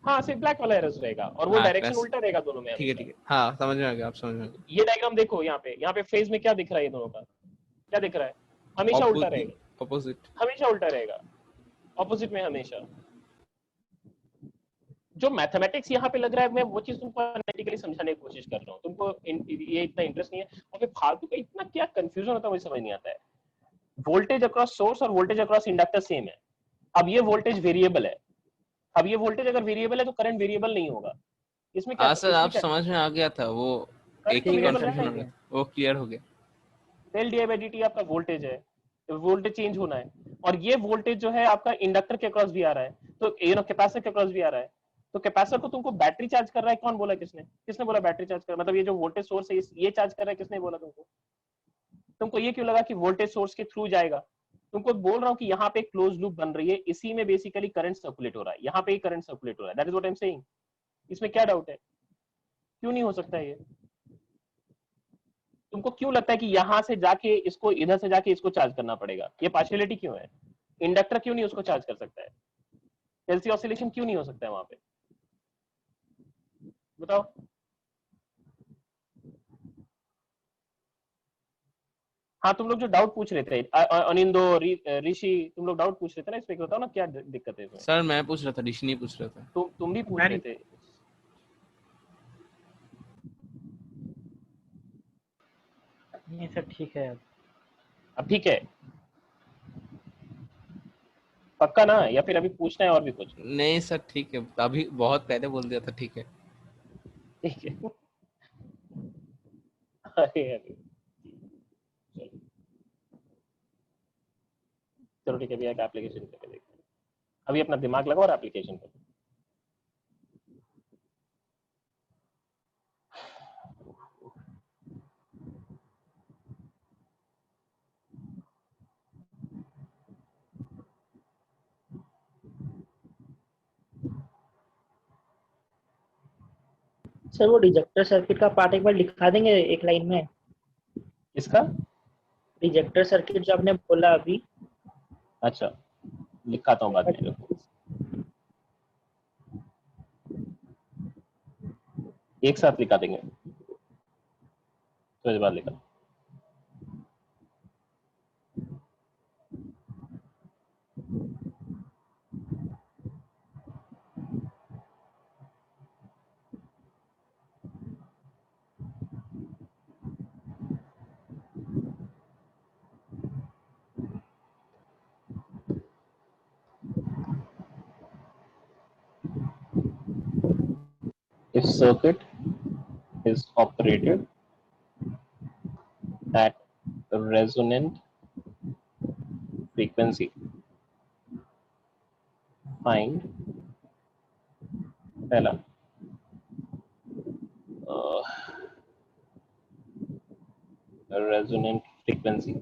हाँ सिर्फ ब्लैक वाला एरर रहेगा, और वो हाँ डायरेक्शन बस, उल्टा रहेगा दोनों में ठीक है हमेशा। ठीक है, हाँ समझ में आ गया, आप समझ में आ ये डायग्राम देखो, यहाँ पे फेज में क्या दिख रहा है, ये दोनों का क्या दिख रहा है, हमेशा उल्टा गया। रहेगा, ऑपोजिट। हमेशा उल्टा रहेगा, ऑपोजिट में हमेशा। जो मैथमेटिक्स यहाँ पे लग रहा है, मैं वो चीज तुमको एनालिटिकली समझाने की कोशिश कर रहा हूँ, तुमको ये इतना इंटरेस्ट नहीं है, और फिर फालतू का इतना क्या कंफ्यूजन होता है मुझे समझ नहीं आता है। वोल्टेज अक्रॉस सोर्स और वोल्टेज अक्रॉस इंडक्टर सेम है। अब ये वोल्टेज वेरिएबल है, अब ये वोल्टेज अगर वेरिएबल है तो करंट वेरिएबल नहीं होगा। इसमें क्या, हाँ सर, आप इसमें क्या समझ में आ गया था वो, करंट एक तो ही वेरिएबल कंफ्यूजन रहना हो ही गया, है। वो क्लियर हो गया। Del D by D T आपका वोल्टेज है, तो वोल्टेज चेंज होना है, और ये वोल्टेज जो है आपका इंडक्टर के अक्रॉस भी आ रहा है, तो कैपेसिटर के अक्रॉस भी आ रहा है। तो कैपेसिटर को तुमको बैटरी चार्ज कर रहा है, कौन बोला, किसने किसने बोला बैटरी चार्ज कर, मतलब ये जो वोल्टेज सोर्स है ये चार्ज कर रहा है, किसने बोला तुमको? तुमको ये क्यों लगा कि वोल्टेज सोर्स के थ्रू जाएगा? तुमको बोल रहा हूँ कि यहाँ पे क्लोज लूप बन रही है, इसी में बेसिकली करंट सर्कुलेट हो रहा है, यहाँ पे ही करंट सर्कुलेट हो रहा है, that is what I am saying. इसमें क्या डाउट है? क्यों नहीं हो सकता है ये? तुमको क्यों लगता है कि यहां से जाके इसको, इधर से जाके इसको चार्ज करना पड़ेगा? ये पार्शियलिटी क्यों है? इंडक्टर क्यों नहीं उसको चार्ज कर सकता है? एलसी ऑसिलेशन क्यों नहीं हो सकता है वहां पे? बताओ। हाँ, तुम लोग जो डाउट पूछ रहे थे, अनिंदो, ऋषि, तुम लोग डाउट पूछ रहे थे ना, इसमें बताओ ना क्या दिक्कत है इसमें। सर मैं पूछ रहा था, ऋषि नहीं पूछ रहा था। तुम भी पूछ मैं रहे थे। नहीं सर ठीक है। अब ठीक है पक्का ना, या फिर अभी पूछना है और भी कुछ? नहीं सर ठीक है, अभी बहुत पहले बोल दिया था, ठीक है। ठीक है। अरे अरे, चलो चलो ठीक है, अभी एक एप्लीकेशन करके देखते हैं। अभी अपना दिमाग लगाओ और एप्लीकेशन करो। सर वो रिजेक्टर सर्किट का पार्ट एक बार लिखा देंगे एक लाइन में? इसका रिजेक्टर सर्किट जो आपने बोला अभी। अच्छा, लिखाता हूँ बाद में, देखो एक साथ लिखा देंगे, तो इस बार लिखा। If circuit is operated at resonant frequency, find पहला रेजोनेंट फ्रीक्वेंसी,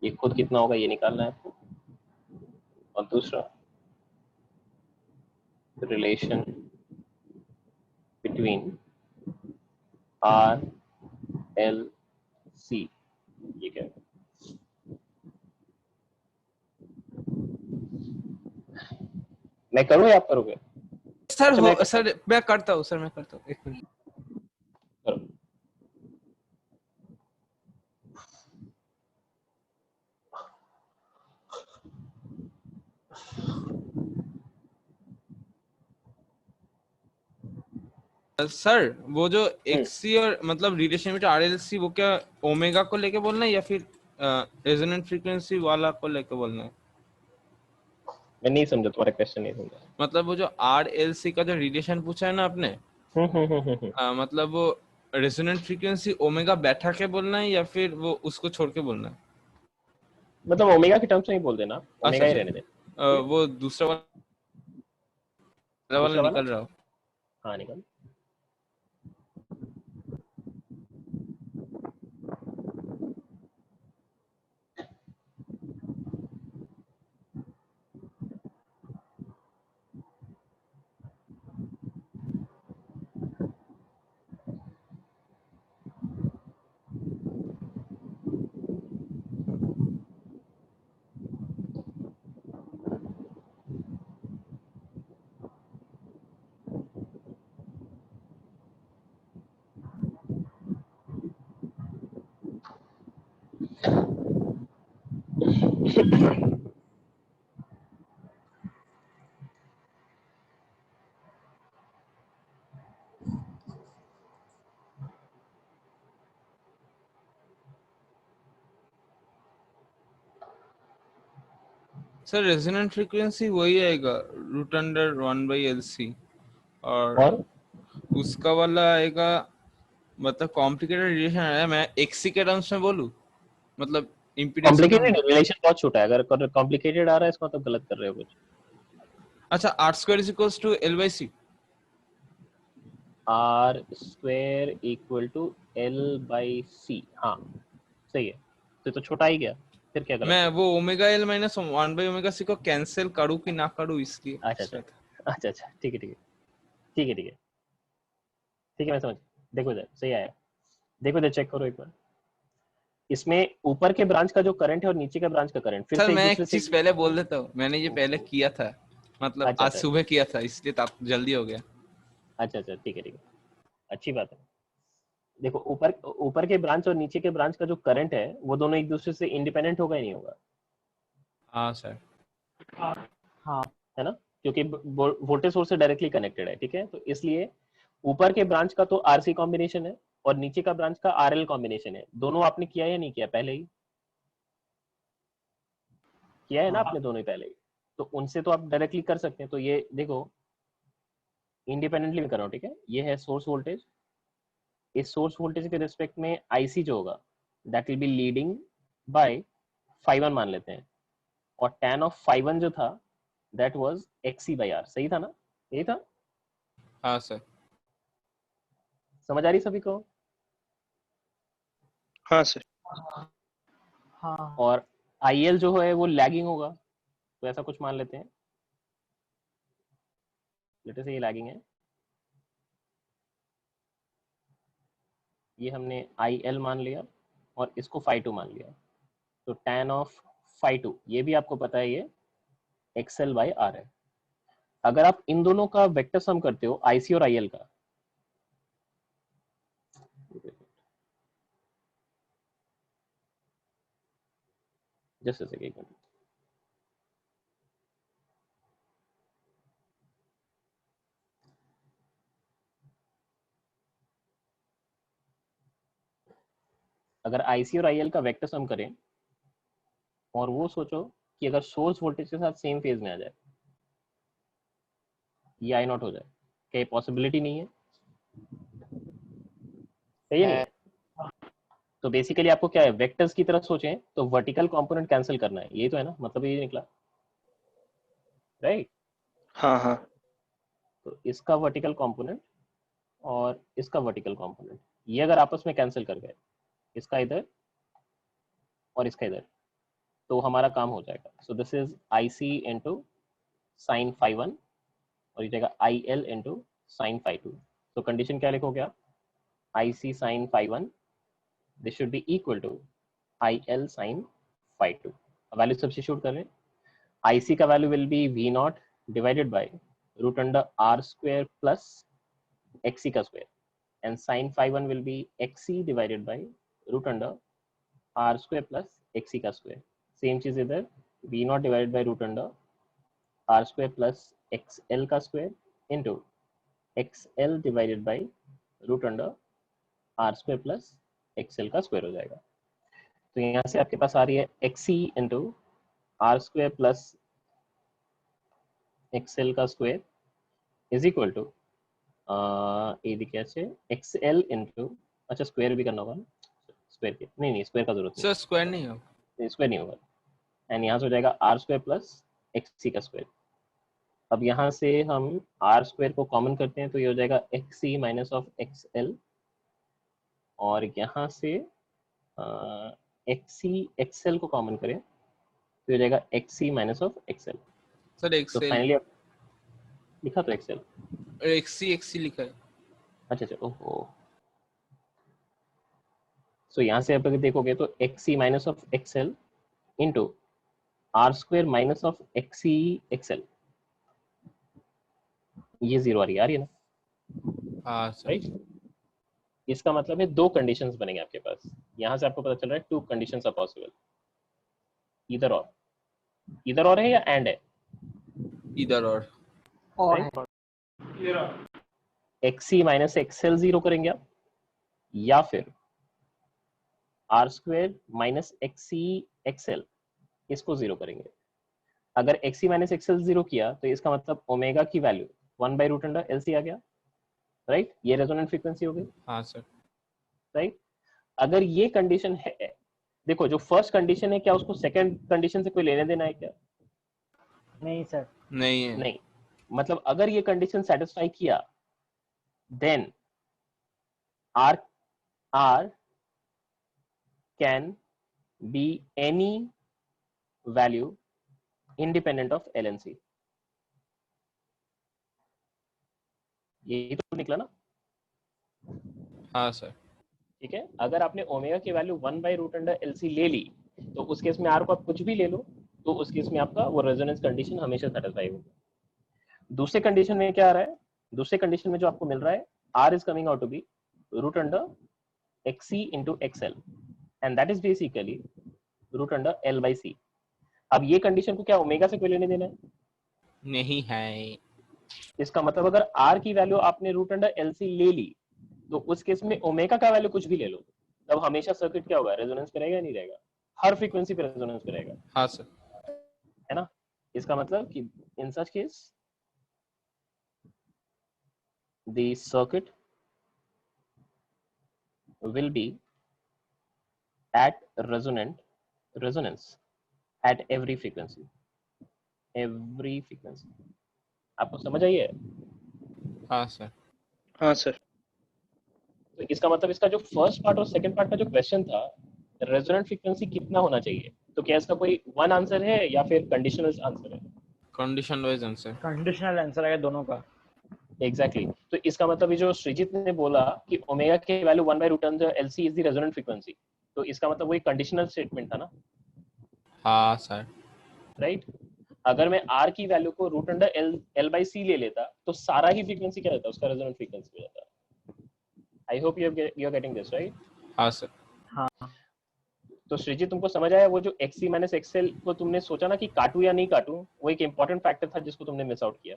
ये खुद कितना होगा ये निकालना है आपको, और दूसरा relation between R L C, ये क्या है? मैं करूँ या आप करोगे? सर अच्छा, वो मैं सर मैं करता हूँ, सर मैं करता हूँ, एक मिनट। करो। सर वो जो एक्सी और मतलब रिलेशन बिटवीन आरएलसी, वो क्या ओमेगा को लेके बोलना है या फिर रेजोनेंट फ्रीक्वेंसी वाला को लेके बोलना है? मैं नहीं समझा, तुम्हारा क्वेश्चन नहीं समझा। मतलब वो जो आरएलसी का जो रिलेशन पूछा है ना आपने, मतलब वो रेजोनेंट फ्रीक्वेंसी ओमेगा बैठा के बोलना है या फिर वो उसको छोड़ के बोलना है? मतलब ओमेगा की टर्म्स में ही बोल देना, ओमेगा ही अच्छा, रहने दे। वो दूसरा वाला दूसरा वाला निकल रहा हो। हाँ निकल। सर रेजोनेंट फ्रीक्वेंसी वही आएगा √1/LC और और उसका वाला आएगा मतलब कॉम्प्लिकेटेड रिलेशन है। मैं XC के टर्म्स में बोलूं मतलब इम्पीडेंस के कॉम्प्लिकेटेड टर्म्स। रिलेशन बहुत छोटा है, अगर कॉम्प्लिकेटेड आ रहा है इसका मतलब गलत कर रहे हो कुछ। अच्छा R² = L/C। R² = L/C, हाँ सही है। तो छोटा ही गया, फिर क्या गलत मैं है? वो ω/L - 1/ωc को कैंसिल करूं कि ना करूं इसलिए अच्छा पूछ अच्छा रहा था। अच्छा अच्छा, ठीक है ठीक है ठीक है ठीक है ठीक है, मैं समझ। देखो इधर सही आया, देखो इधर चेक करो एक बार। इसमें ऊपर के ब्रांच का जो करंट है और नीचे का ब्रांच का करंट फिर सर से एक मैं एक दूसरे से। चीज पहले बोल देता हूँ, मैंने ये पहले किया था मतलब अच्छा आज अच्छा सुबह किया था इसलिए जल्दी हो गया। अच्छा अच्छा, ठीक है ठीक है, अच्छी बात है। देखो ऊपर ऊपर के ब्रांच और नीचे के ब्रांच का जो करंट है वो दोनों एक दूसरे से इंडिपेंडेंट होगा ही नहीं होगा, हाँ सर। हाँ है ना, क्योंकि वोल्टेज सोर्स से डायरेक्टली कनेक्टेड है। ठीक है, तो इसलिए ऊपर के ब्रांच का तो आरसी कॉम्बिनेशन है और नीचे का ब्रांच का आरएल कॉम्बिनेशन है। दोनों आपने किया या नहीं किया? पहले ही किया है ना आपने, दोनों ही पहले ही। तो उनसे तो आप डायरेक्टली कर सकते हैं। तो ये देखो इंडिपेंडेंटली में कर रहा हूँ, ठीक है। ये है सोर्स वोल्टेज, इस सोर्स वोल्टेज के रिस्पेक्ट में आईसी जो होगा that will be leading by phi 1 मान लेते हैं, और tan ऑफ phi 1 जो था दैट वाज XC/R। सही था ना, यही था? हाँ सर। समझ आ रही सभी को? हाँ सर। हाँ और IL जो है वो लैगिंग होगा, तो ऐसा कुछ मान लेते हैं, लेते से ये लैगिंग है, ये हमने IL मान लिया और इसको phi 2 मान लिया। तो tan ऑफ phi 2 ये भी आपको पता है ये XL/R है। अगर आप इन दोनों का वेक्टर सम करते हो IC और IL का, जस्ट अ सेकंड, अगर IC और IL का वेक्टर सम करें और वो सोचो कि अगर सोर्स वोल्टेज के साथ सेम फेज में आ जाए, ये आई नॉट हो जाए, क्या ये पॉसिबिलिटी नहीं है? सही है नहीं है? तो बेसिकली आपको क्या है, वेक्टर्स की तरफ सोचें तो वर्टिकल कंपोनेंट कैंसिल करना है, यही तो है ना, मतलब ये निकला, राइट? हाँ हाँ तो इसका वर्टिकल कंपोनेंट और इसका वर्टिकल कंपोनेंट ये अगर आपस में कैंसिल कर गए, इसका इधर और इसका इधर, तो हमारा काम हो जाएगा। So this is IC into sine phi 1 और ये जाएगा IL इंटू साइन phi 2। तो कंडीशन क्या लिखोगे आप? IC sine phi 1 this should be equal to IL sine phi 2। Value substitute कर रहे हैं, IC का value will be V0 divided by √R² plus XC का square, and sin phi 1 will be XC divided by √R² plus XC का square. Same चीज इधर V0 divided by √R² plus XL का square into XL divided by √R² plus XL का square हो जाएगा। तो यहाँ से आपके पास आ रही है XC into R² plus XL का स्क्वायर इज इक्वल टू ये दिखे ऐसे XL इंटू, अच्छा स्क्वायर भी करना होगा ना, स्क्वायर के नहीं स्क्वायर का जरूरत सर स्क्वायर नहीं हो। नहीं, स्क्वायर नहीं होगा। एंड यहाँ से हो जाएगा R² प्लस XC का स्क्वायर। अब यहाँ से हम R² को कॉमन करते हैं तो ये हो जाएगा XC माइनस ऑफ XL, और यहाँ से XC XL को कॉमन करें तो हो जाएगा XC minus of XL। Sir तो एक्सएल फाइनली लिखा तो XL, XC लिखा है। अच्छा अच्छा, ओहो। सो यहाँ से आप अगर देखोगे तो XC minus of XL into R² minus of XC XL, ये जीरो आ रही है ना, हाँ सर। राइट? इसका मतलब है दो कंडीशंस बनेंगे आपके पास। यहाँ से आपको पता चल रहा है टू कंडीशंस आर पॉसिबल, इधर और है या एंड है, इधर और right? XC minus XL zero करेंगे आप, या फिर R² माइनस XC XL इसको जीरो करेंगे। अगर XC माइनस XL 0 किया तो इसका मतलब ओमेगा की value 1 by root under LC आ गया, राइट? ये रेजोनेंट फ्रीक्वेंसी हो गई, हाँ सर। राइट? अगर ये कंडीशन है, देखो जो फर्स्ट कंडीशन है क्या उसको सेकंड कंडीशन से कोई लेने देना है क्या? नहीं सर। नहीं है। नहीं, मतलब अगर ये कंडीशन सेटिस्फाई किया then R can be any value independent of LNC. ये तो निकला ना? हाँ सर। ठीक है, अगर आपने ओमेगा की value 1 by root under LC ले ली तो उस केस में R को आप कुछ भी ले लो तो उस केस में आपका वो रेजोनेंस कंडीशन हमेशा सेटिस्फाई होगी। दूसरे कंडीशन में क्या आ रहा है? दूसरे कंडीशन में जो आपको मिल रहा है R is coming out to be root under XC into XL and that is basically root under L by C. अब ये कंडीशन को क्या ओमेगा से कोई लेने देना है? नहीं है। इसका मतलब अगर R की वैल्यू आपने रूट अंडर LC ले ली तो उस केस में ओमेगा का वैल्यू कुछ भी ले लो, तब हमेशा सर्किट क्या होगा? रेजोनेंस करेगा नहीं रहेगा? हर फ्रीक्वेंसी पे रेजोनेंस करेगा, हाँ सर। है ना? इसका मतलब कि in such case the circuit will be at resonance at every frequency. आपको समझ आई है? हाँ सर। हाँ सर। तो इसका मतलब इसका जो फर्स्ट पार्ट और सेकंड पार्ट का जो क्वेश्चन था, रेजोनेंट फ्रीक्वेंसी कितना होना चाहिए, तो क्या इसका कोई वन आंसर है या फिर कंडीशनल आंसर है? Condition wise answer. Conditional answer है दोनों का। एग्जैक्टली तो इसका मतलब ये जो सृजित ने बोला कि ओमेगा की value 1 by root under LC is the resonant frequency, तो इसका मतलब वो एक कंडीशनल स्टेटमेंट था ना, हाँ सर। राइट? अगर मैं R की वैल्यू को root under L by C ले लेता तो सारा ही फ्रीक्वेंसी क्या रहता, उसका रेजोनेंट फ्रीक्वेंसी हो जाता। I hope you are getting this, right? हाँ सर। हाँ। तो सृजित तुमको समझ आया? वो जो XC माइनस XL को तुमने सोचा ना कि काटू या नहीं काटू, वो एक इंपॉर्टेंट फैक्टर था जिसको तुमने मिस आउट किया।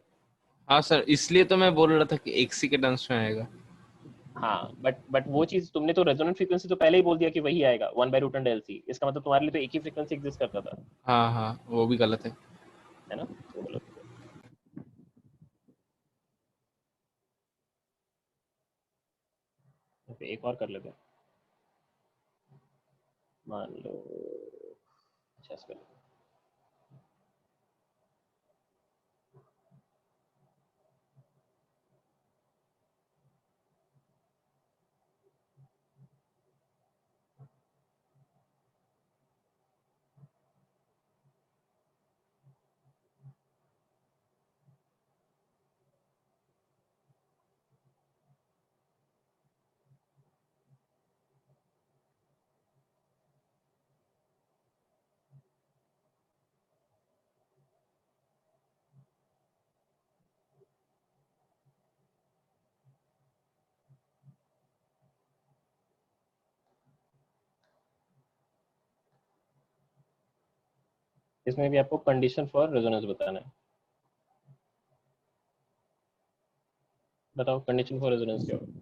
हाँ सर, इसलिए तो मैं बोल रहा था कि XC के टर्म्स में आएगा। हाँ, बट वो चीज तुमने तो रेजोनेंट फ्रीक्वेंसी तो पहले ही बोल दिया कि वही आएगा 1 बाय रूट अंडर LC, इसका मतलब तुम्हारे लिए तो एक ही फ्रीक्वेंसी एग्जिस्ट करता था, हाँ हाँ, वो भी गलत है। है ना? वो गलत है। ओके, एक और कर लेते हैं, मान लो अच्छा इसका इसमें भी आपको कंडीशन फॉर रेजोनेंस बताना है। बताओ कंडीशन फॉर रेजोनेंस क्या होगा?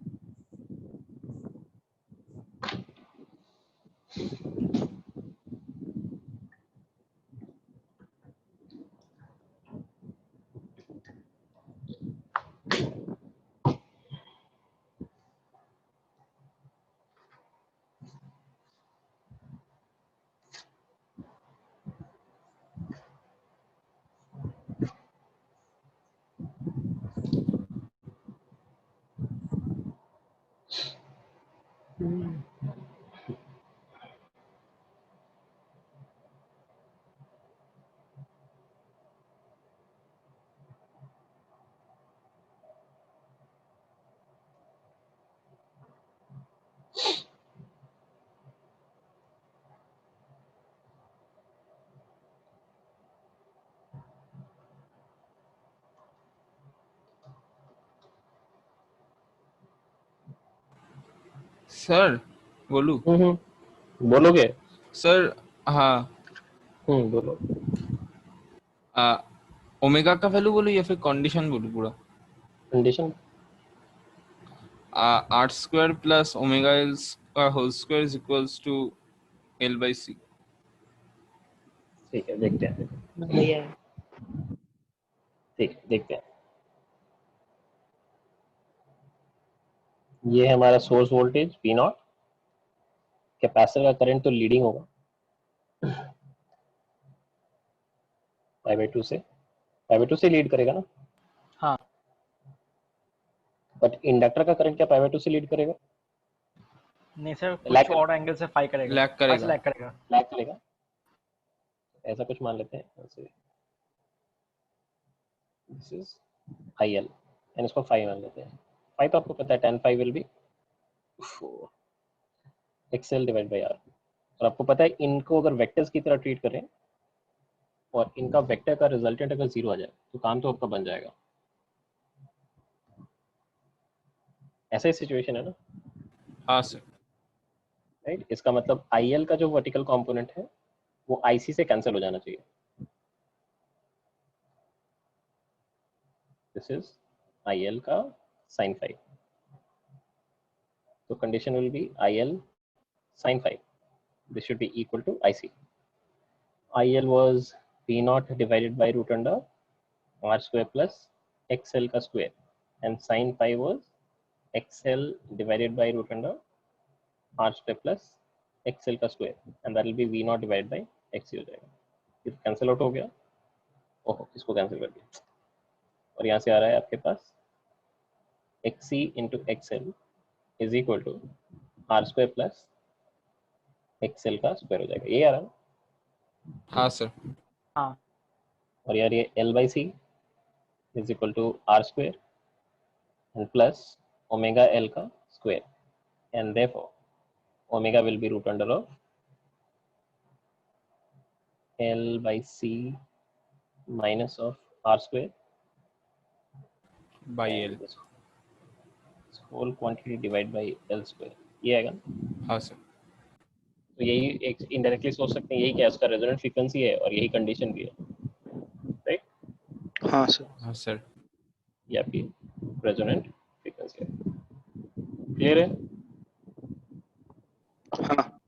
सर बोलू? बोलोगे? सर हाँ, बोलो। ओमेगा का वैल्यू बोलूं या फिर कंडीशन बोलूं पूरा? Condition R square plus omega L का whole square is equals to L by C। ठीक है, देखते हैं। भैया ठीक, देखते हैं। ये है हमारा सोर्स वोल्टेज V0, कैपेसिटर का करंट तो लीडिंग होगा पाई/2 से, पाई/2 से लीड करेगा ना। हाँ। बट इंडक्टर का करंट क्या पाई/2 से लीड करेगा? नहीं सर, Lag कुछ और एंगल से फाई करेगा, लैग करेगा। लैग करेगा। लैग करेगा, ऐसा कुछ मान लेते हैं। दिस इज IL एंड इसको 5 मान लेते हैं। 5 तो आपको पता है, 10 5 will be XL divide by R। और आपको पता है इनको अगर वेक्टर्स की तरह ट्रीट करें और इनका वेक्टर का रिजल्टेंट अगर 0 आ जाए तो काम तो आपका बन जाएगा। ऐसा ही सिचुएशन है ना, हाँ सर। राइट? इसका मतलब IL का जो वर्टिकल कंपोनेंट है वो IC से कैंसिल हो जाना चाहिए। दिस इज IL का sin 5, तो condition will be IL sin 5, this should be equal to IC. IL was V0 divided by root under R square plus XL का square, and sin 5 was XL divided by root under R square plus XL का square, and that will be V0 divided by XC हो जाएगा। ये cancel out हो गया, ओहो इसको cancel कर दिया, और यहाँ से आ रहा है आपके पास XC into XL is equal to R square plus XL का स्क्वायर हो जाएगा। ये आ रहा है, हाँ सर। हाँ। और यार ये L/C is equal to R square and plus omega L का square, and therefore omega will be root under of L/C minus of R square by and L. this whole quantity divided by L square। ये आएगा ना? हाँ sir. तो यही एक indirectly सोच सकते हैं, यही क्या इसका रेजोनेंट फ्रीक्वेंसी है और यही कंडीशन भी है, राइट? हाँ सर। हाँ सर। ये आपकी रेजोनेंट फ्रीक्वेंसी है। क्लियर है? हाँ।